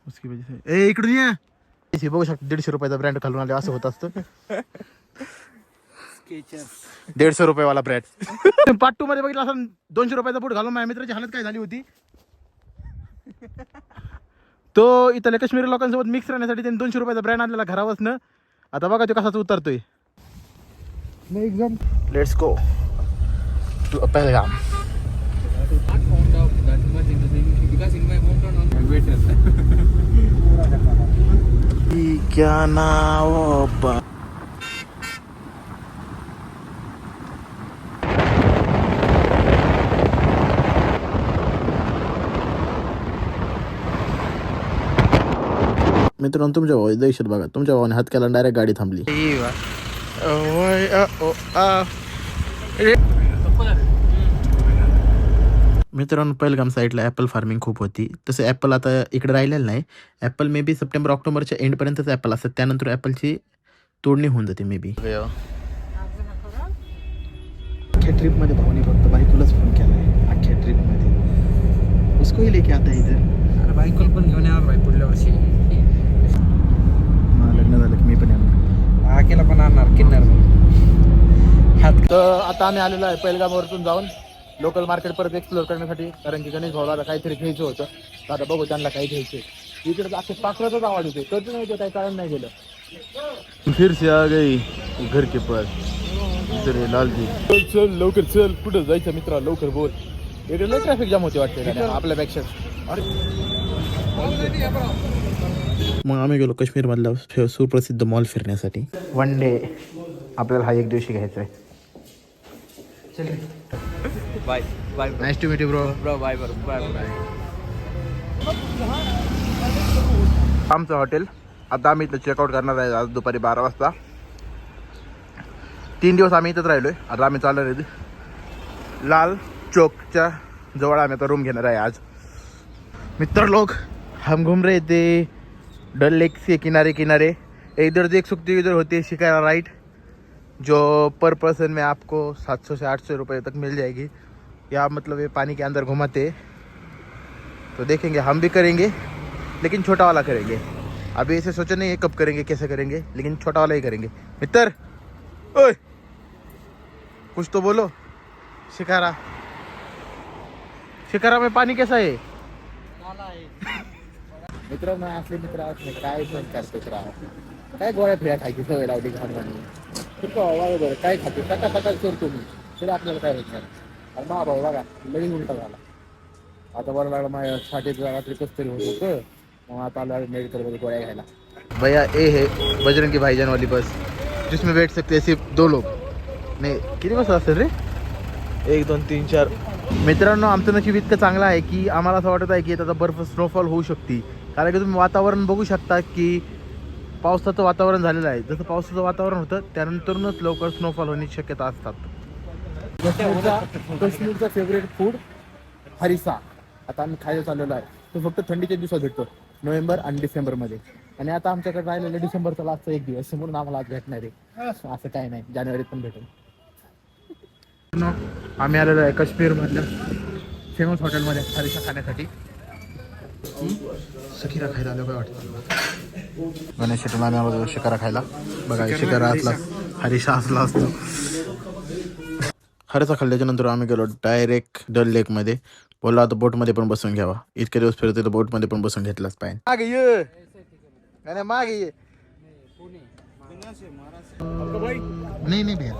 उसकी वजह से ए इकडून ये हे बघू शकता 150 रुपयाचा ब्रँड घालून आले असं होत असतं 150 रुपयेवाला ब्रँड पार्ट 2 मध्ये बघितलं असं 200 रुपयाचा बूट घालून माझ्या मित्राची हालत काय झाली होती तो इथल्या काश्मीरी लोकांसोबत मिक्स राहण्यासाठी त्यांनी 200 रुपयाचा ब्रँड आणलेला घरावरनं आता बघा तो कसाच उतरतोय लेट्स गो टू पहलगाम क्या नाव मित्रांनो तुमच्या भाऊ दहशत बघा तुमच्या भावाने हात केला डायरेक्ट गाडी थांबली मित्रांनो पहलगाम साईडला ॲपल फार्मिंग खूप होती तसं ॲपल आता इकडे राहिलेलं नाही ॲपल मे बी सप्टेंबर ऑक्टोबरच्या एंडपर्यंतच ॲपल असतात त्यानंतर ॲपलची तोडणी होऊन जाते मे बी अख्ख्या ट्रिपमध्ये भाऊनी फक्त बायकोलाच फोन केला आहे अख्ख्या ट्रिपमध्ये उसकोही लेके आता इधर बायकोला पण घेऊन येणार भाई पुढल्या वर्षी लग्न झालं की मी पण येणार आकेला पण आणणार किन्नर तर आता आम्ही आलेलो आहे पहलगामवरतून जाऊन लोकल मार्केट परत एक्सप्लोर करण्यासाठी कारण की गणेश भाऊला काहीतरी घ्यायचं होतं तर आता बघू त्यांना काही घ्यायचं इकडे अख्खे पाखराचाच आवाज होते कधी नाही काही कारण नाही गेलं फिर से आ गई घर के पास इधर है लाल जी चल चल लवकर चल कुठं जायचं मित्रा लवकर बोल इकडे लय ट्रॅफिक जाम होते वाटते आपल्यापेक्षा मग आम्ही गेलो काश्मीरमधला सुप्रसिद्ध मॉल फिरण्यासाठी वन डे आपल्याला हा एक दिवशी घ्यायचा आहे bye bye nice to meet you bro bro bye bye bye आमचं हॉटेल आता आम्ही इथं चेकआउट करणार आहे आज दुपारी 12 वाजता 3 दिवस आम्ही इथंच राहिलोय आता आम्ही चालणार आहे लाल चौकच्या जवळ आम्ही आता रूम घेणार आहे आज मित्र लोग हम घूम रहे थे डल लेक के किनारे किनारे इधर देख सकते हो इधर होती है शिकारा राइड जो पर पर्सन में आपको 700 से 800 रुपये तक मिल जाएगी या मतलब ये पानी के अंदर घुमाते तो देखेंगे हम भी करेंगे लेकिन छोटा वाला करेंगे अभी ऐसे सोचा नहीं है कब करेंगे कैसे करेंगे लेकिन छोटा वाला ही करेंगे मित्र ओए कुछ तो बोलो शिकारा शिकारा में पानी कैसा है मित्र असले मित्र असले काय पण करते राव काय गोळ्या फिळ्या खायची सवय लावली घालवानी काय खाते सकाळ सकाळ करतो मी तरी आपल्याला काय होत नाही अरे मा भाऊ बघा लगेच उलटा झाला आता बरं लागलं माझ्या छातीत रात्री कसं तरी होत होतं मग आता आला मेडिकलमध्ये गोळ्या घ्यायला भैया ए है बजरंगी भाईजान वाली बस जिसमें बैठ सकते हैं सिर्फ 2 लोग नाही किती बस असेल रे 1 2 3 4 मित्रांनो आमचं नशीब इतकं चांगलं आहे की आम्हाला असं वाटत आहे की आता बर्फ स्नोफॉल होऊ शकते कारण की तुम्ही वातावरण बघू शकता की पावसाचं वातावरण झालेलं आहे जसं पावसाचं वातावरण होतं त्यानंतरूनच लवकर स्नोफॉल होण्याची शक्यता असतात काश्मीरचा फेवरेट फूड हरिसा आता आम्ही खायला चाललेलो आहे तो फक्त थंडीच्या दिवसात भेटतो नोव्हेंबर आणि डिसेंबरमध्ये आणि आता आमच्याकडे राहिलेलं डिसेंबरचा लास्टचा एक दिवस म्हणून आम्हाला आज भेटणार आहे असं काही नाही जानेवारीत पण भेटेल आम्ही आलेलो आहे काश्मीरमधल्या फेमस हॉटेलमध्ये हरिशा खाण्यासाठी सखीरा खायला आलो काय वाटतं गणेश शेटला आम्ही आलो शिकारा खायला बघा शिकारा असला हरिशा असला असतो हरिसा खाल्ल्याच्या नंतर आम्ही गेलो डायरेक्ट डल लेकमध्ये बोलला आता बोटमध्ये पण बसून घ्यावा इतके दिवस फिरतो तर बोटमध्ये पण बसून घेतलाच पाहिजे मागे ये नाही मागे ये नाही नाही भैया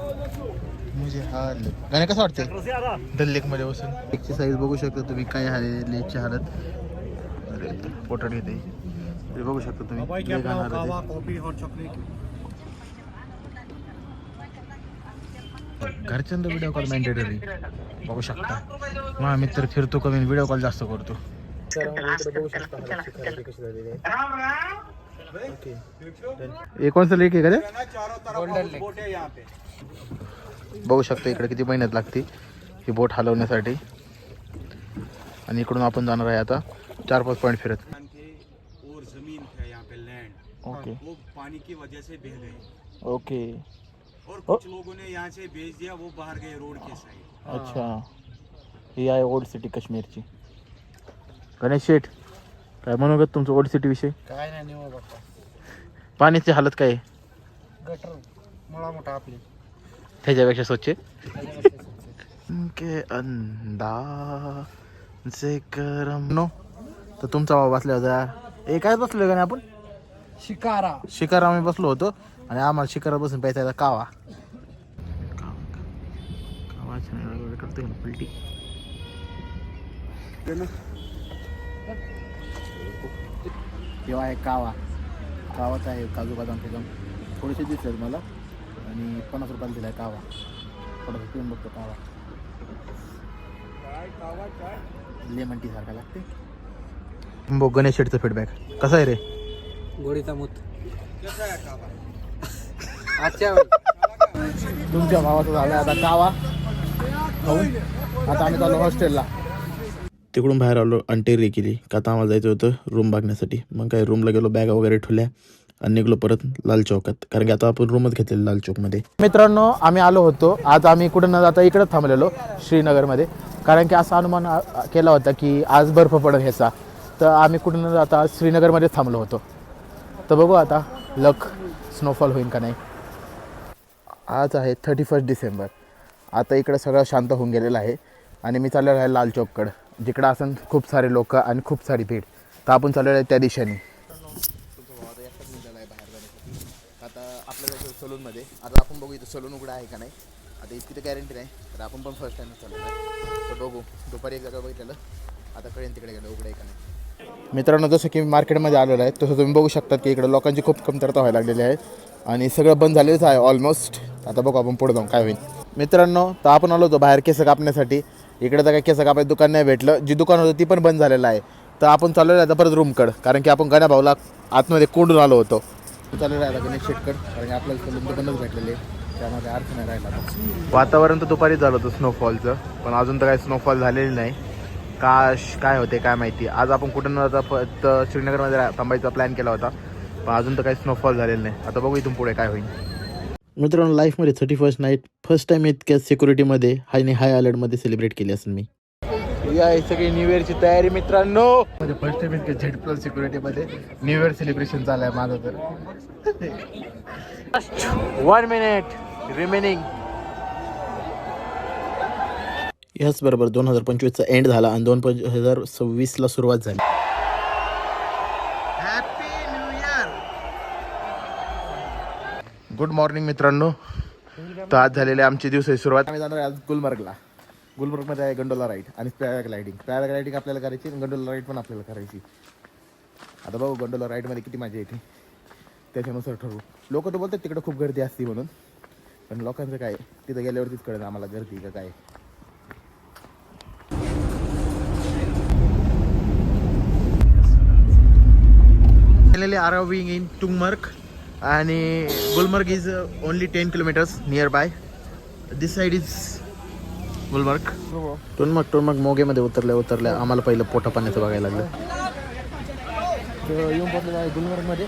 मुझे हा गाणे कसं वाटतं डल लेकमध्ये बसून लेकची साईज बघू शकता तुम्ही काय आहे लेकची हालत अरे पोटात घेते ते बघू शकता तुम्ही घरच्यांना व्हिडिओ कॉल मॅन्डेटरी बघू शकता मग मित्र फिरतो कमी व्हिडिओ कॉल जास्त करतो हे कोणचं लेक आहे का बघू शकता इकडे किती मेहनत लागते ही बोट हलवण्यासाठी आणि इकडून आपण जाणार आहे आता 4-5 पॉइंट फिरत और जमीन है यहाँ पे लैंड ओके वो पानी की वजह से बह गए ओके और कुछ लोगों ने यहाँ से भेज दिया, वो बाहर गए रोड के साइड। अच्छा, ही आहे ओल्ड सिटी काश्मीरची. गणेश शेठ, काय म्हणू ग तुमचं ओल्ड सिटी विषय? काय नाही निवड बाप्पा, पाण्याची हालत काय आहे? गटर मुळा मोठा आपली त्याच्यापेक्षा स्वच्छ के अंदाजे करम नो. तर तुमचा भाव बसला होता. काय बसलो का आपण? शिकारा. शिकारा आम्ही बसलो होतो आणि आम्हाला शिकारा बसून प्यायचा होता कावा. कावा करते का पलटी? तेव्हा आहे कावा. कावाच आहे काजू बदाम एकदम थोडेसे दिसले मला आणि 50 रुपयाला दिला आहे कावा. थोडंसं पिऊन बघतो कावा. लेमन टी सारखा लागते. बघ गणेश शेठचा फीडबॅक कसा आहे रे? गोडीचा मूत अच्छा. तुमच्या भावाचा झाला आता कावा खाऊन. आता आम्ही चाललो हॉस्टेलला. तिकडून बाहेर आलो आणि टेरी केली का आता आम्हाला जायचं होतं रूम बघण्यासाठी. मग काय रूमला गेलो, बॅगा वगैरे ठेवल्या आणि निघलो परत लाल चौकात, कारण की आता आपण रूमच घेतलेली लाल चौकमध्ये. मित्रांनो, आम्ही आलो होतो आज. आम्ही कुठं न जाता इकडं थांबलेलो श्रीनगरमध्ये, कारण की असा अनुमान केला होता की आज बर्फ पडेल ह्याचा. तर आम्ही कुठं न जाता श्रीनगरमध्येच थांबलो होतो. तर बघू आता लक स्नोफॉल होईल का नाही. आज आहे 31 डिसेंबर. आता इकडं सगळं शांत होऊन गेलेलं आहे आणि मी चाललेलो आहे लाल चौककडं, जिकडं असं खूप सारे लोक आणि खूप सारी भीड. तर आपण चाललेलो आहे त्या दिशेने. आता आपल्या जायचं सलूनमध्ये. आता आपण बघू इथं सलून उघडं आहे का नाही. आता इतकी तर गॅरंटी नाही, तर आपण पण फर्स्ट टाईम चाललेलो आहे. तर बघू, दुपारी एक जागा बघितलेलं, आता कळेन तिकडे गेलं उघडं आहे का नाही. मित्रांनो, जसं की मार्केटमध्ये आलेलं आहे तसं तुम्ही बघू शकता की इकडं लोकांची खूप कमतरता व्हायला लागलेली आहे आणि सगळं बंद झालेलंच आहे ऑलमोस्ट. आता बघू आपण पुढे जाऊन काय होईल. मित्रांनो, तर आपण आलो होतो बाहेर केस कापण्यासाठी. इकडे तर काही केस कापायचं दुकान नाही भेटलं. जी दुकान होतं ती पण बंद झालेलं आहे. तर आपण चाललेलो आहे आता परत रूमकडं, कारण की आपण गण्या भाऊला आतमध्ये कोंडून आलो होतो. चाललेलं आहे आता गणेश शेटकड, कारण की आपल्याला सलून दुकानच भेटलेले, त्यामध्ये अर्थ नाही राहिला. वातावरण तर दुपारी झालं होतं स्नोफॉलचं, पण अजून तर काही स्नोफॉल झालेली नाही. काय होते काय माहिती. आज आपण कुठं न जाता श्रीनगरमध्ये थांबायचा प्लॅन केला होता, पण अजून तर काही स्नोफॉल झालेलं नाही. आता बघू इथून पुढे काय होईल. मित्रांनो, लाईफमध्ये 31st नाईट फर्स्ट टाईम इतक्या सिक्युरिटीमध्ये हाय अलर्टमध्ये सेलिब्रेट केली असेल मी. ही आहे सगळी न्यू इयरची तयारी मित्रांनो. म्हणजे फर्स्ट टाइम इतक्या Z+ सिक्युरिटीमध्ये न्यू इयर सेलिब्रेशन चालू आहे माझं. तर 1 मिनिट रिमेनिंग. याच बरोबर 2025चा एंड झाला आणि 2026ला सुरुवात झाली. Happy new year. Good morning मित्रांनो. तर आज झालेले आमचे दिवस सुरुवात. आम्ही जाणार आज गुलमर्गला. गुलमर्गमध्ये आहे गंडोला राईड आणि पॅराग्लायडिंग आपल्याला करायची आणि गंडोला राईड पण आपल्याला करायची. आता बघू गंडोला राईडमध्ये किती मजा येते, त्याच्यानुसार ठरवू. लोक तर बोलतात तिकडं खूप गर्दी असते म्हणून, पण लोकांचं काय तिथं गेल्यावरतीच कळेल आम्हाला गर्दी का काय. Arriving in Tungmarg आणि Gulmarg is only 10 kilometers near by. This side is Gulmarg. Tangmarg मोगेमध्ये उतरल्या आम्हाला पहिलं पोटा पाण्याचं बघायला लागलं. येऊन पडलेलं आहे गुलमर्गमध्ये.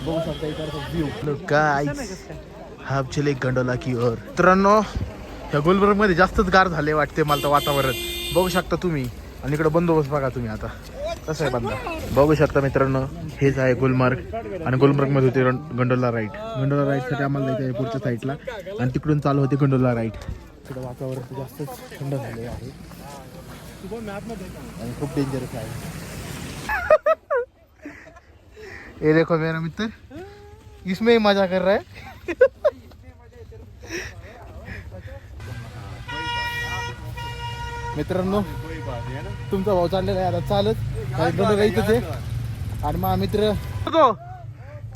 बघू शकता इकडचा व्ह्यू. गाईज हम चले गंडोला की ओर. मित्रांनो, त्या गुलमर्गमध्ये जास्तच गार झाले वाटते मला तर वातावरण. बघू शकता तुम्ही. आणि इकडं बंदोबस्त बघा तुम्ही आता कसं आहे बंदा. बघू शकता मित्रांनो, हेच आहे गुलमर्ग आणि गुलमर्गमध्ये होते गंडोला राईडसाठी आम्हाला जायचं आहे पुढच्या साईडला आणि तिकडून चालू होते गंडोला राईड. इकडं वातावरण जास्तच थंड झाले आहे आणि खूप डेंजरस आहे. ये देखो मेरा मित्र, इसमें ही मजा कर रहा है. मित्रांनो, तुमचा भाऊ चाललेला आहे आता चालत इथंच आहे आणि मग मित्र दो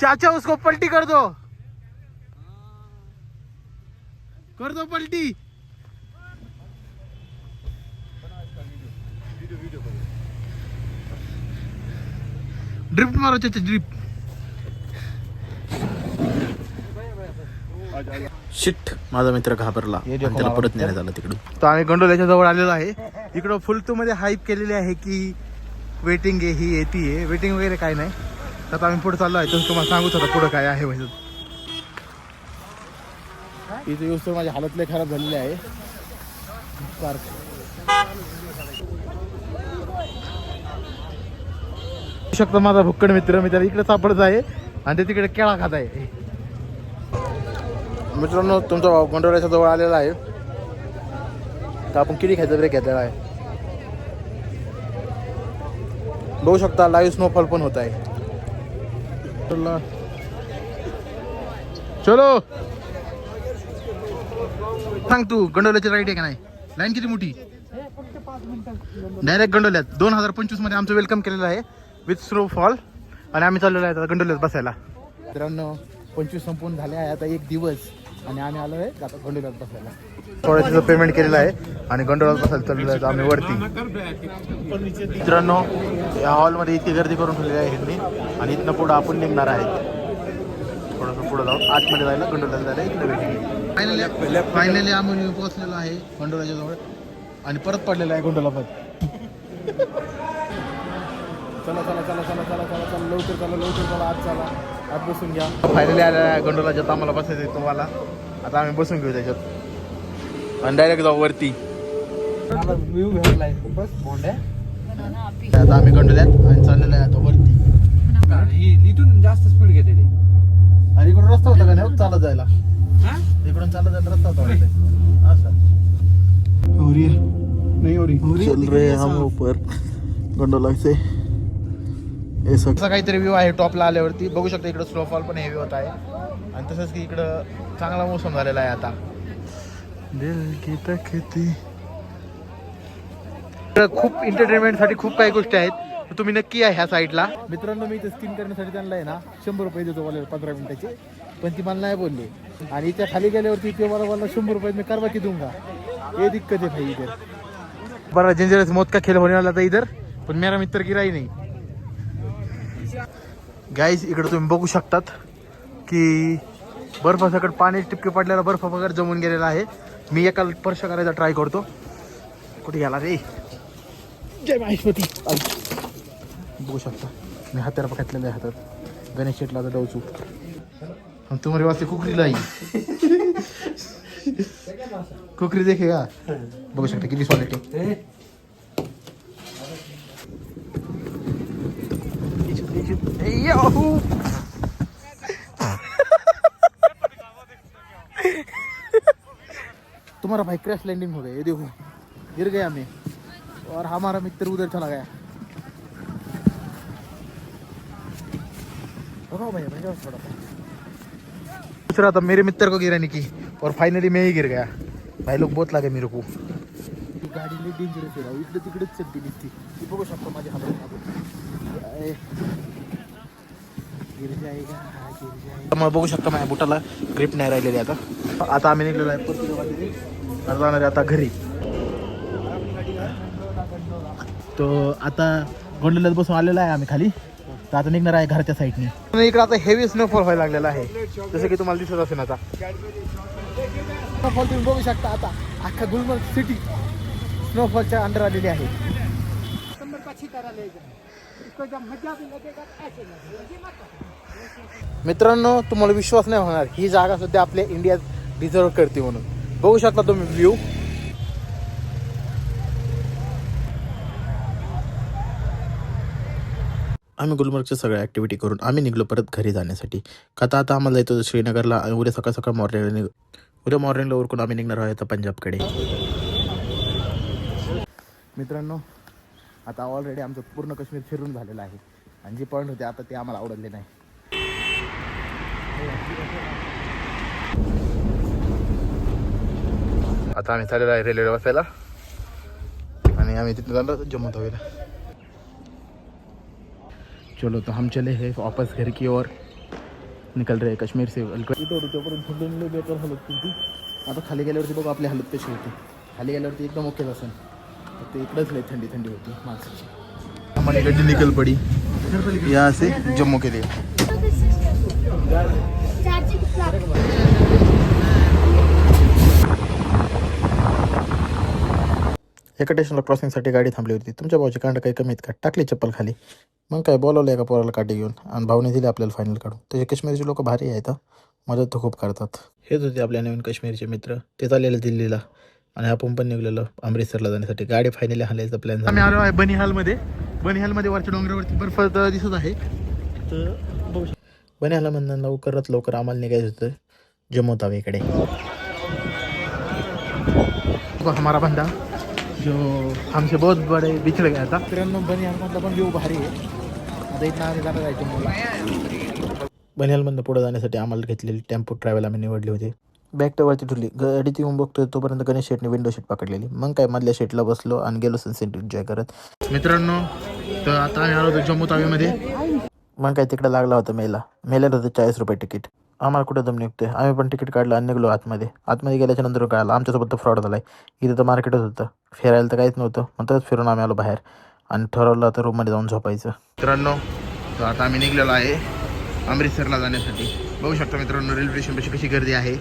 चाचा उसको पलटी कर दो पलटी. ड्रिफ्ट मारो चाचा, ड्रिफ्ट. शिट, माझा मित्र घाबरला आणि त्याला परत नेण्यात आलं तिकडून. तर आम्ही गंडोल्याच्या जवळ आलेलो आहे. इकडं फुलतूमध्ये हाईप केलेली आहे की वेटिंग आहे, ही येते आहे. वेटिंग वगैरे काय नाही. तर आम्ही पुढे चाललो आहे, तर तुम्हाला सांगूच आता पुढं काय आहे म्हणजे. इथे येऊस तर माझी हालत लय खराब झालेली आहे. शकतो माझा भुक्कड मित्र, मी त्याला इकडे सापडत आहे आणि ते तिकडे केळा खात आहे. मित्रांनो तुमचा भाऊ गोंडवल्याच्या जवळ आलेला आहे, तर आपण किती खायचा ब्रेक घेतलेला आहे. बघू शकता लाईव्ह स्नोफॉल पण होत आहे. चलो सांग तू, गंडोल्याची राईट आहे का नाही? लाईन किती मोठी? डायरेक्ट गंडोल्यात 2025 मध्ये आमचं वेलकम केलेलं आहे विथ स्नोफॉल, आणि आम्ही चाललेलो आहे आता गंडोल्यात बसायला. मित्रांनो 25 संपून झाले आहे आता एक दिवस, आणि आम्ही आलो आहे आता गंडोल्यात बसायला. थोडंसं पेमेंट केलेलं आहे आणि गंडोल्यात बसायला चाललेलो आहे आम्ही वरती. मित्रांनो या हॉलमध्ये इतकी गर्दी करून ठेवलेली आहे ह्यांनी, आणि इथनं पुढं आपण निघणार आहे. थोडंसं पुढं जाऊन आतमध्ये जायला गंडोल्याला जायला इकडे भेटेल. फायनली आम्ही पोहोचलेलो आहे गंडोल्याच्या जवळ, आणि परत पडलेला आहे गोंडोला पण. चला चला चला चला चला चला चला लवकर चला आत चला, आत बसून घ्या. फायनली आलेला आहे गोंडोला, ज्यात आम्हाला बसायचं आहे तुम्हाला. आता आम्ही बसून घेऊ त्याच्यात आणि डायरेक्ट जाऊ वरती. व्ह्यू घेतलाय बस बोंड्या. आता आम्ही गंडोल्यात आणि चाललेलो आहे आता वरती. इथून जास्त स्पीड घेते ते. आणि इकडून रस्ता होता का नाही चालत जायला? इकडून चालत जायला रस्ता होता असं. चल रे हम ऊपर गंडोला से असं काहीतरी व्ह्यू आहे टॉपला आल्यावरती. बघू शकता इकडं स्नोफॉल पण हेवी होत आहे, आणि तसंच की इकडं चांगला मोसम झालेला आहे आता. दिल की तकती. खूप एंटरटेनमेंटसाठी खूप काही गोष्टी आहेत, तुम्ही नक्की आहे ह्या साईडला. मित्रांनो मी इथे स्किन करण्यासाठी त्यांना आहे ना 100 रुपये देतो बोलायला 15 मिनिटाचे, पण ती मला नाही बोलली. आणि त्या खाली गेल्यावरती ते मला बोलला 100 रुपये मी करवा की दूंगा. ये दिक्कत है भाई इधर. बड़ा डेंजरस मौत का खेल होने वाला था इधर, पण मेरा मित्र गिरा ही नाही. गाईज इकडे तुम्ही बघू शकतात की बर्फासकट पाणी टिपके पडलेला बर्फ वगैरे जमून गेलेला आहे. मी एका स्पर्श करायचा ट्राय करतो. कुठे गेला रे? जय महेश्वती. बघू शकता मी हाताला पकडलेलं आहे हातात. गणेश शेटला आता डवचू तुम्हारे वास्ते कुकरी लाई. कुकरी देखेगा. बघू शकता किती सॉलिड आहे. तुम्हारा भाई क्रैश लैंडिंग हो गया, ये देखो गिर गया मैं, और हमारा मित्र उधर चला गया. दूसरा था मेरे मित्र को गिराने की, और फाइनली मैं ही गिर गया. भाई लोग बहुत लगे मेरे को. गाडी लई डेंजरस आहे राव, इकडे तिकडेच चलते दिसते. ती बघू शकतो माझ्या हातात. मग बघू शकता माझ्या बुटाला ग्रिप नाही राहिलेली. आता आम्ही निघलेलो आहे परत जाणार आहे आता घरी. तो आता गोंडल्यात बसून आलेला आहे आम्ही खाली, तर आता निघणार आहे घरच्या साईडने. इकडे आता हेवी स्नोफॉल व्हायला लागलेला आहे, जसं की तुम्हाला दिसत असेल. आता स्नोफॉल तुम्ही बघू शकता. आता अख्खा गुलमर्ग सिटी स्नोफॉलच्या अंडर आलेली आहे. मित्रांनो तुम्हाला विश्वास नाही होणार, ही जागा सध्या आपल्या इंडियात डिझर्व करते म्हणून. बघू शकता तुम्ही व्ह्यू. आम्ही गुलमर्गच्या सगळ्या ॲक्टिव्हिटी करून आम्ही निघलो परत घरी जाण्यासाठी. का आता आम्हाला जायचं होतं श्रीनगरला, आणि उद्या सकाळ मॉर्निंगला उरकून आम्ही निघणार आहोत पंजाबकडे. मित्रांनो आता ऑलरेडी आमचं पूर्ण काश्मीर फिरून झालेलं आहे, आणि जे पॉईंट होते आता ते आम्हाला आवडले नाही. आता आम्ही चाललेलो आहे रेल्वेला बसायला, आणि आम्ही तिथं चाललो जम्मू तवीला. चलो तो हम चले हैं वापस घर की ओर, निकल रहे कश्मीर से. बेकार हालत केली. आता खाली गेल्यावरती बघू आपली हालत कशी होती. खाली गेल्यावरती एकदम ओके असेल, ते इकडंच लई थंडी होती माणसाची. हमारी गड्डी निकल पड़ी यहाँ से जम्मू के लिए. एका स्टेशनला क्रॉसिंगसाठी गाडी थांबली होती. तुमच्या भाऊची कांड काही कमीत का टाकली चप्पल खाली. मग काय बोलावलं एका पोराला काठी घेऊन, आणि भाऊने दिली आपल्याला फायनल काढून. तसे काश्मीरचे लोक भारी आहेत. मदत तर खूप करतात. हेच होते आपल्या नवीन काश्मीरचे मित्र. ते चाललेले दिल्लीला आणि आपण पण निघलेलो अमृतसरला जाण्यासाठी. गाडी फायनली हालायचा प्लॅन झाला. आम्ही आलो आहे बनिहालमध्ये. बनिहालमध्ये वरच्या डोंगरावरती बर्फ दिसत आहे. तर बघू शकता. बनिहालमधून लवकरात लवकर आम्हाला निघायचं होतं जम्मू तावीकडे. हमारा बंदा जो हमसे बहुत बड़े बिछड़ गया था. मित्रांनो बनिहालमधला पण व्ह्यू भारी आहे. आता इथं आम्ही जाणार आहे जम्मूला. बनिहालमधनं पुढे जाण्यासाठी आम्हाला घेतलेली टेम्पो ट्रॅव्हल आम्ही निवडली होती. बॅग तेवढी ठेवली. गाडीत येऊन बघतोय तोपर्यंत गणेश शेटने विंडो सीट पकडलेली. मग काय मधल्या सीटला बसलो आणि गेलो सनसेट एन्जॉय करत. मित्रांनो तर आता आम्ही आलो होतो जम्मू तावीमध्ये. मग काय तिकडे लागला होता मेल्याला होतं 40 रुपये तिकीट. आम्हाला कुठं दम निघतोय. आम्ही पण तिकीट काढलं आणि निघलो आतमध्ये गेल्याच्या नंतर काय आलं आमच्यासोबत तर फ्रॉड झाला आहे. इथं तर मार्केटच होतं, फिरायला तर काहीच नव्हतं. मग तसंच फिरून आम्ही आलो बाहेर आणि ठरवलं आता रूममध्ये जाऊन झोपायचं. मित्रांनो तर आता आम्ही निघलेलो आहे अमृतसरला जाण्यासाठी. बघू शकता मित्रांनो रेल्वे स्टेशनपाशी कशी गर्दी आहे.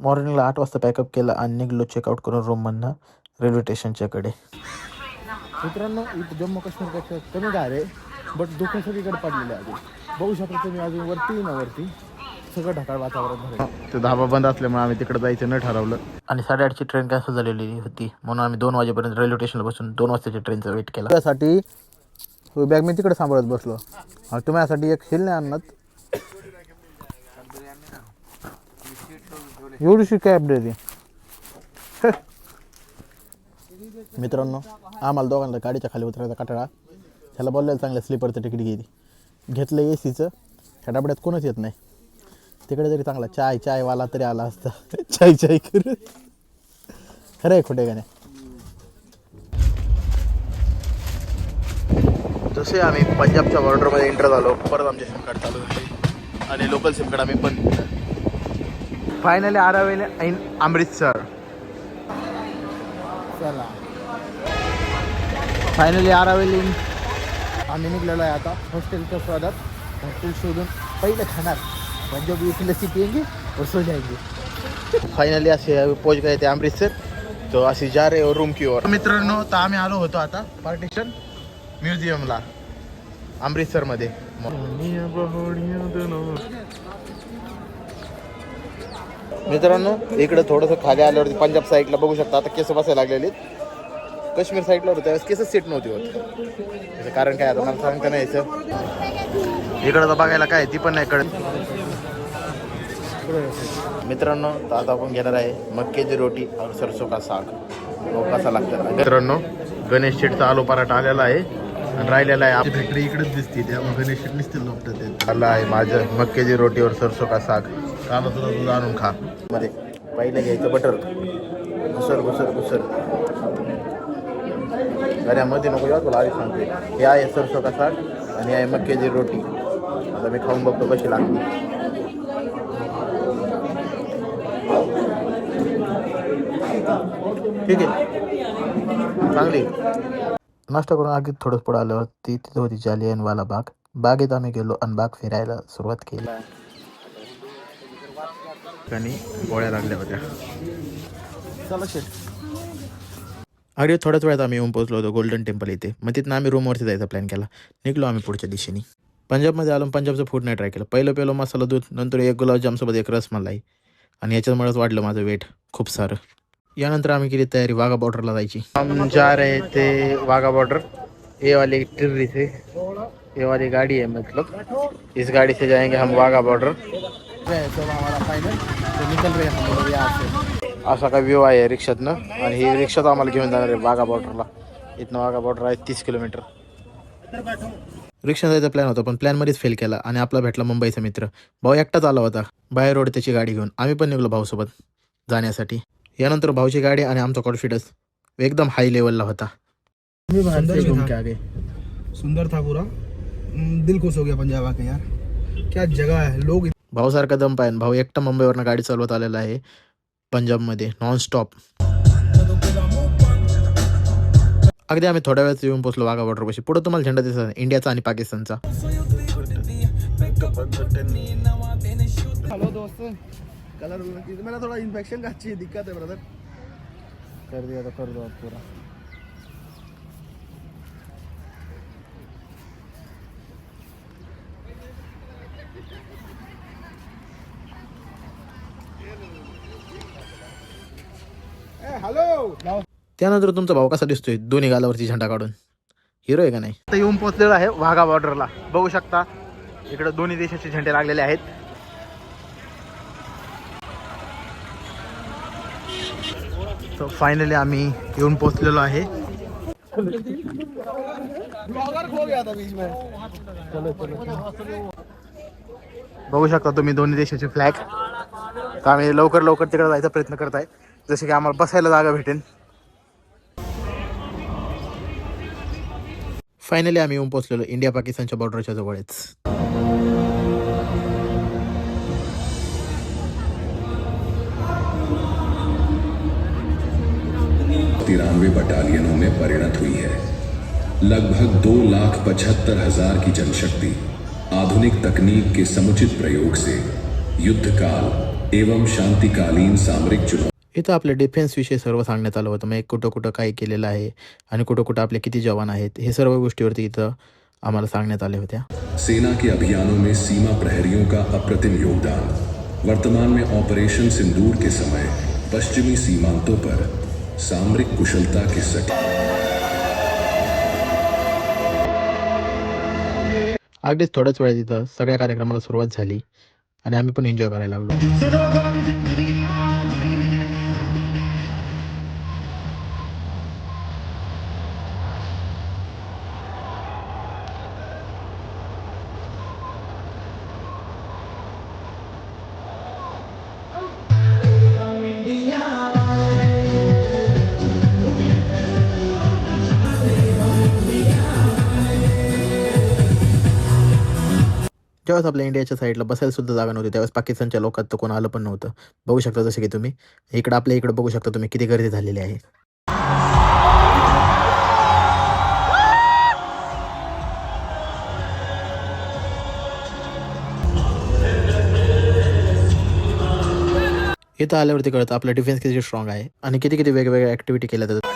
मॉर्निंगला 8 वाजता पॅकअप केलं आणि निघलो चेकआउट करून रूममधनं रेल्वे स्टेशनच्याकडे. मित्रांनो इथं जम्मू काश्मीरपेक्षा कमी गार आहे, बट दुःख सगळीकडे पडलेले आहे. बघू शकता तुम्ही अजून वरती सगळं ढगाळ वातावरण झालं. तो धाबा बंद असल्यामुळे आम्ही तिकडे जायचं न ठरवलं. आणि 8:30ची ट्रेन कॅन्सल झालेली होती म्हणून आम्ही 2 वाजेपर्यंत रेल्वे स्टेशनला बसून 2 वाजताच्या ट्रेनचा वेट केला. त्यासाठी बॅग मी तिकडे सांभाळत बसलो. तुम्ही यासाठी एक हिल नाही आणत. एवढीशी कॅब दे. मित्रांनो आम्हाला दोघांना गाडीच्या खाली उतरायचा कटाळा. त्याला बोललेलं चांगलं स्लीपरचं तिकीट घेतलं AC-चं. ह्या डबड्यात कोणच येत नाही. तिकडे जरी चांगला चायवाला तरी आला असता चाय करत. खरं आहे खोटे गाणे. जसे आम्ही पंजाबच्या बॉर्डरमध्ये एंटर झालो परत आमचे सिम कार्ड चालू झाले आणि लोकल सिम कार्ड आम्ही बंद केलं. Finally arrived in Amritsar. चला फायनली अरावेल इन. आम्ही निघलेलो आहे आता हॉस्टेलच्या शोधात. हॉस्टेल शोधून पहिले खाणार पंजाबी की लस्सी पिएंगे और सो जाएंगे. फायनली असे पोच गए थे अमृतसर. तो असे जा रहे हो रूम की ओर. मित्रांनो तर आम्ही आलो होतो आता पार्टिशन म्युझियमला अमृतसरमध्ये. मित्रांनो इकडे थोडंसं खाली आल्यावरती पंजाब साईडला बघू शकता आता केस बसायला लागलेले. काश्मीर साईडला होतं त्यावेळेस केसच सेट नव्हती होत. त्याचं कारण काय आता मला सांगता नाही यायचं. इकडं तर बघायला काय ती पण नाही कळत. मित्रांनो तर आता आपण घेणार आहे मक्केची रोटी और सरसों का साग. कसा लागतं मित्रांनो. गणेश शेटचा आलू पराठा आलेला आहे आणि राहिलेला आहे. आपली फॅक्टरी इकडेच दिसते त्यामुळे गणेश शेट नसतील लोकं. आला आहे माझं मक्केची रोटी और सरसों का साग. काला तुला दूध आणून खा. मध्ये पहिलं घ्यायचं बटर. घुसर अरे मध्ये नको या तुला आधी सांगते. हे आहे सरसों का साग आणि आहे मक्केची रोटी. आता मी खाऊन बघतो कशी लागते. ठीक आहे चांगली. नाश्ता करून आगीत थोडं पुढं आल्यावरती तिथं होती जालियनवाला बाग. बागेत आम्ही गेलो आणि बाग फिरायला सुरुवात केली. आणि गोळ्या लागल्या होत्या. चला शेट. अगदी थोड्याच वेळात आम्ही येऊन पोहोचलो होतो गोल्डन टेम्पल इथे. मग तिथनं आम्ही रूमवरती जायचा प्लॅन केला. निघलो आम्ही पुढच्या दिशेने. पंजाबमध्ये आलो. पंजाबचं फूड नाही ट्राय केलं. पहिलं मसाला दूध, नंतर एक गुलाबजामसोबत एक रसमलाई आणि याच्यामुळेच वाढलं माझं वेट खूप सारं. यानंतर आम्ही केली तयारी वाघा बॉर्डरला जायची. हम जा रहे थे वाघा बॉर्डर. ये वाली टिर्री से ये वाली गाड़ी है मतलब इस गाड़ी से जाएंगे हम वाघा बॉर्डर. असा काय व्ह्यू आहे रिक्षातनं आणि ही रिक्षात आम्हाला घेऊन जाणार आहे वाघा बॉर्डरला. इथनं वाघा बॉर्डर आहे 30 किलोमीटर. रिक्षा जायचा प्लॅन होता पण प्लॅनमध्येच फेल केला आणि आपला भेटला मुंबईचा मित्र. भाऊ एकटाच आला होता बाय रोड त्याची गाडी घेऊन. आम्ही पण निघलो भाऊसोबत जाण्यासाठी. यानंतर भाऊची गाडी आणि आमचा कॉन्फिडन्स एकदम हाय लेवलला होता. सुंदर था पूरा. दिल खुश हो गया पंजाब आके यार. क्या जगह है. लोग भाऊसारखा दम पाहिजे. भाऊ एकटा मुंबईवरनं गाडी चालवत आलेला आहे पंजाबमध्ये नॉनस्टॉप. अगदी आम्ही थोड्या वेळात येऊन पोहोचलो वाघा बॉर्डरपाशी. पुढे तुम्हाला झेंडा दिसत इंडियाचा आणि पाकिस्तानचा. हेलो दोस्त. कलर मेरा थोड़ा इन्फेक्शन का अच्छी दिक्कत है ब्रदर. कर दिया तो कर दो पूरा. त्यानंतर तुमचा भाऊ कसा दिसतोय दोन्ही गालावरती झेंडा काढून, हिरो आहे का नाही? आता येऊन पोहोचलेलो आहे वाघा बॉर्डरला. बघू शकता इकडे दोन्ही देशाचे झेंडे लागलेले आहेत. तर फायनली आम्ही येऊन पोहोचलेलो आहे. बघू शकता तुम्ही दोन्ही देशाचे फ्लॅग. तर आम्ही लवकर लवकर तिकडे जायचा प्रयत्न करत आहे, जसे की आम्हाला बसायला जागा भेटेल. फायनली आम्ही येऊन पोहोचलेलो इंडिया पाकिस्तानच्या बॉर्डरच्या जवळच. 93 बटालियनों में परिणत हुई है. लगभग 2,75,000 की जनशक्ति आधुनिक तकनीक के समुचित प्रयोग से युद्धकाल एवं शांतिकालीन सामरिक चुनौती. इथं आपल्या डिफेन्स विषयी सर्व सांगण्यात आलं होतं. मग कुठं कुठं काय केलेलं आहे आणि कुठं कुठं आपले किती जवान आहेत हे सर्व गोष्टीवरती इथं आम्हाला सांगण्यात आल्या होत्या. सेना के अभियानों में सीमा प्रहरियों का अप्रतिम योगदान. वर्तमान में ऑपरेशन सिंदूर के समय पश्चिमी सीमांतों पर सामरिक कुशलता के अगदीच थोड्याच वेळात इथं सगळ्या कार्यक्रमाला सुरुवात झाली आणि आम्ही पण एन्जॉय करायला लागलो. ज्यावेळेस आपल्या इंडियाच्या साईडला बसायला सुद्धा जागा नव्हती त्यावेळेस पाकिस्तानच्या लोकात तर कोण आलं पण नव्हतं. बघू शकता जसे की तुम्ही इकडं आपल्या इकडं बघू शकता तुम्ही किती गर्दी झालेली आहे. इथं आल्यावरती कळतं आपलं डिफेन्स किती स्ट्रॉंग आहे आणि किती किती वेगवेगळ्या ॲक्टिव्हिटी केल्या जातात.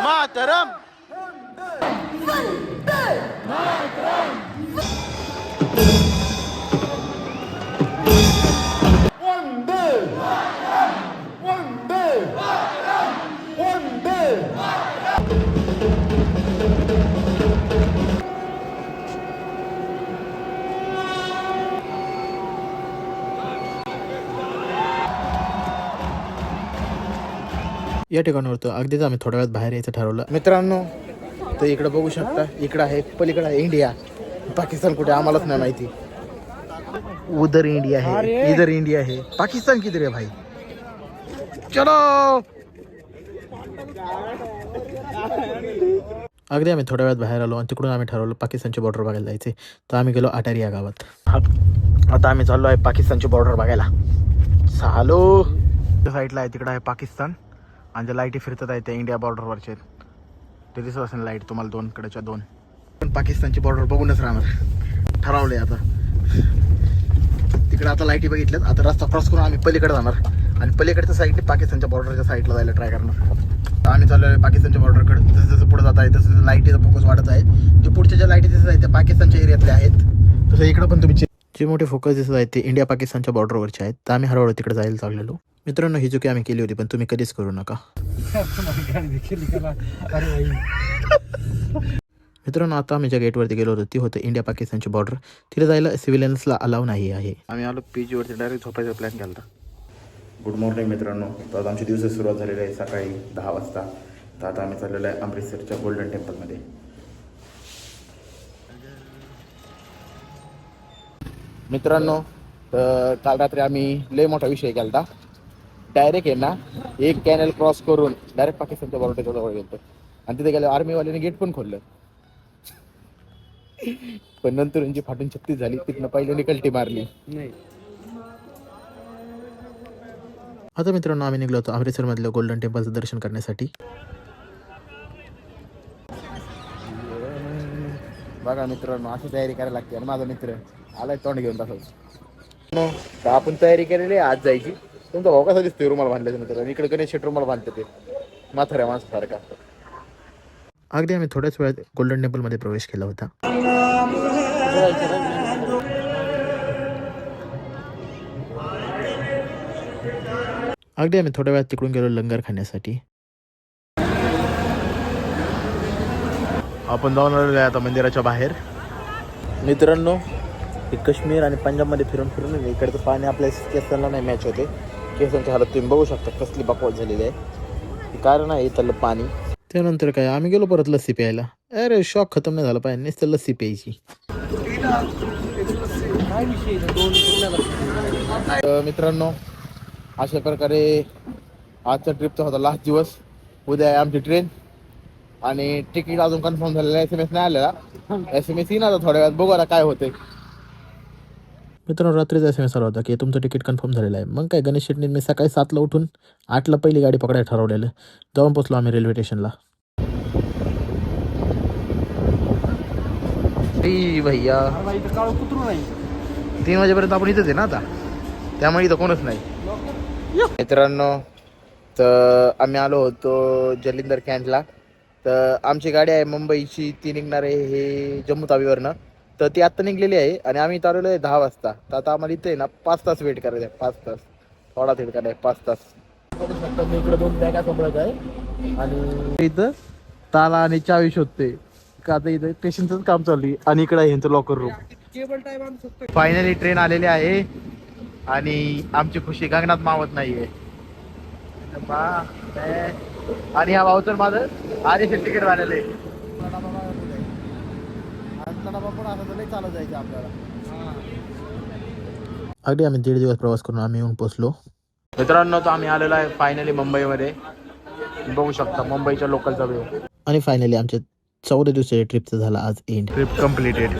मातरम. या ठिकाणावर अगदीच आम्ही थोड्या वेळात बाहेर यायचं ठरवलं. मित्रांनो तर इकडं बघू शकता इकडं आहे पलीकडं आहे इंडिया. पाकिस्तान कुठे आम्हालाच नाही माहिती. उधर इंडिया है इधर इंडिया है पाकिस्तान किधर है भाई. चलो अगदी आम्ही थोड्या वेळात बाहेर आलो आणि तिकडून आम्ही ठरवलं पाकिस्तानची बॉर्डर बघायला जायचे. तर आम्ही गेलो अटारी या गावात. आता आम्ही चाललो आहे पाकिस्तानची बॉर्डर बघायला. चालो साईडला आहे तिकडं आहे पाकिस्तान आणि ज्या लाईटी फिरतात आहेत त्या इंडिया बॉर्डरवरचे आहेत. ते दिसत असेल लाईट तुम्हाला दोनकडेच्या दोन. पण पाकिस्तानची बॉर्डर बघूनच राहणार ठरवले. आता तिकडे आता लाईटी बघितल्यात. आता रस्ता क्रॉस करून आम्ही पलीकडे जाणार आणि पलीकडच्या साईडने पाकिस्तानच्या बॉर्डरच्या साईडला जायला ट्राय करणार. तर आम्ही चाललो आहे पाकिस्तानच्या बॉर्डरकडे. जसं जसं पुढे जात आहे तसं लाईटीचा फोकस वाढत आहे. जे पुढच्या ज्या लाईटी दिसत आहेत त्या पाकिस्तानच्या एरियातले आहेत. तसं इकडं पण तुम्ही जे मोठे फोकस दिसत आहेत ते इंडिया पाकिस्तानच्या बॉर्डरवरचे आहेत. तर आम्ही हळूहळू तिकडे जायला चाललेलो. मित्रांनो ही चुकी आम्ही केली होती पण तुम्ही कधीच करू नका. मित्रांनो आता आम्ही ज्या गेटवरती गेलो होतो ती होतं इंडिया पाकिस्तानची बॉर्डर. तिथे जायला सिव्हिलियन्सला अलाव नाही आहे. आम्ही आलो PGवरती डायरेक्ट झोपायचा प्लॅन केला होता. गुड मॉर्निंग मित्रांनो. तर आज आमची दिवसाची सुरुवात झालेली आहे सकाळी 10 वाजता. तर आता आम्ही चाललेलो आहे अमृतसरच्या गोल्डन टेम्पलमध्ये. मित्रांनो तर काल रात्री आम्ही लय मोठा विषय केला होता. डायरेक्ट आहे ना एक कॅनल क्रॉस करून डायरेक्ट पाकिस्तानच्या बॉर्डरच्या जवळ गेलो आणि तिथे गेलो आर्मीवाल्याने गेट पण खोललं. पण नंतर यांची फाटून 36 झाली, तिथनं पहिले निकलटी मारली. नाही आता मित्रांनो आम्ही निघलो होतो अमृतसरमधल्या गोल्डन टेम्पलचं दर्शन करण्यासाठी. बघा मित्रांनो अशी तयारी करायला लागते. आणि माझा मित्र आलाय तोंड घेऊन तसंच. तर आपण तयारी केलेली आहे आज जायची. तुमचा भाऊ कसा दिसतोय रुमाल बांधल्याच्या नंतर, आणि इकडे गणेश शेट रुमाल बांधते ते म्हाताऱ्या माणसासारखा. अगदी आम्ही थोड्याच वेळात गोल्डन टेम्पलमध्ये प्रवेश केला होता. अगदी आम्ही थोड्या वेळात तिकडून गेलो लंगर खाण्यासाठी. आपण जाऊन आलेलो आहे आता मंदिराच्या बाहेर. मित्रांनो हे काश्मीर आणि पंजाबमध्ये फिरून फिरून इकडचं पाणी आपल्या केसांना नाही मॅच होते. केसांची हालत तुम्ही बघू शकता कसली बकवास झालेली आहे. कारण आहे इथलं पाणी. त्यानंतर काय आम्ही गेलो परत लस्सी प्यायला. अरे शॉक खतम नाही झाला पाहिजे, नुसतं लस्सी प्यायची. तर मित्रांनो अशा प्रकारे आजचा ट्रिपचा होता लास्ट दिवस. उद्या आहे आमची ट्रेन आणि तिकीट अजून कन्फर्म झालेलं आहे. SMS नाही आलेला. SMS येईन आता थोड्या वेळात, बघू आता काय होते. मित्रांनो रात्रीचा SMS आला होता की तुमचं तिकीट कन्फर्म झालेलं आहे. मग काय गणेश शेट्टीने मी सकाळी 7ला उठून 8ला पहिली गाडी पकडायला ठरवलेलं. जाऊन पोचलो आम्ही रेल्वे स्टेशनला. भैया 3 वाजेपर्यंत आपण इथेच आहे ना आता, त्यामुळे इथं कोणच नाही. मित्रांनो तर आम्ही आलो होतो जलिंदर कॅन्टला. तर आमची गाडी आहे मुंबईची, ती निघणार आहे हे जम्मू तावीवरनं. तर ती आत्ता निघलेली आहे आणि आम्ही इथं आलेलो आहे 10 वाजता. तर आता आम्हाला इथे आहे ना 5 तास वेट करायचं आहे. 5 तास थोडा वेट करायचा आहे. 5 तास. मी इकडे 2 बॅगा सांभाळत आहे आणि इथं ताला आणि चावी शोधते का. आता इथं स्टेशनचंच काम चालू आहे आणि इकडे आहे यांचं लॉकर रूम. फायनली ट्रेन आलेली आहे आणि आमची खुशी गगनात मावत नाहीये. आणि हा भाऊ तर माझं आधी तिकीट झालेलं आहे. चालत जायचं आपल्याला. अगदी आम्ही 1.5 दिवस प्रवास करून आम्ही येऊन पोचलो. मित्रांनो तर आम्ही आलेलो आहे फायनली मुंबईमध्ये. बघू शकता मुंबईच्या लोकलचा व्ह्यू. आणि फायनली आमच्या 14 दिवसाच्या ट्रिपचा झाला आज एंड. Trip completed.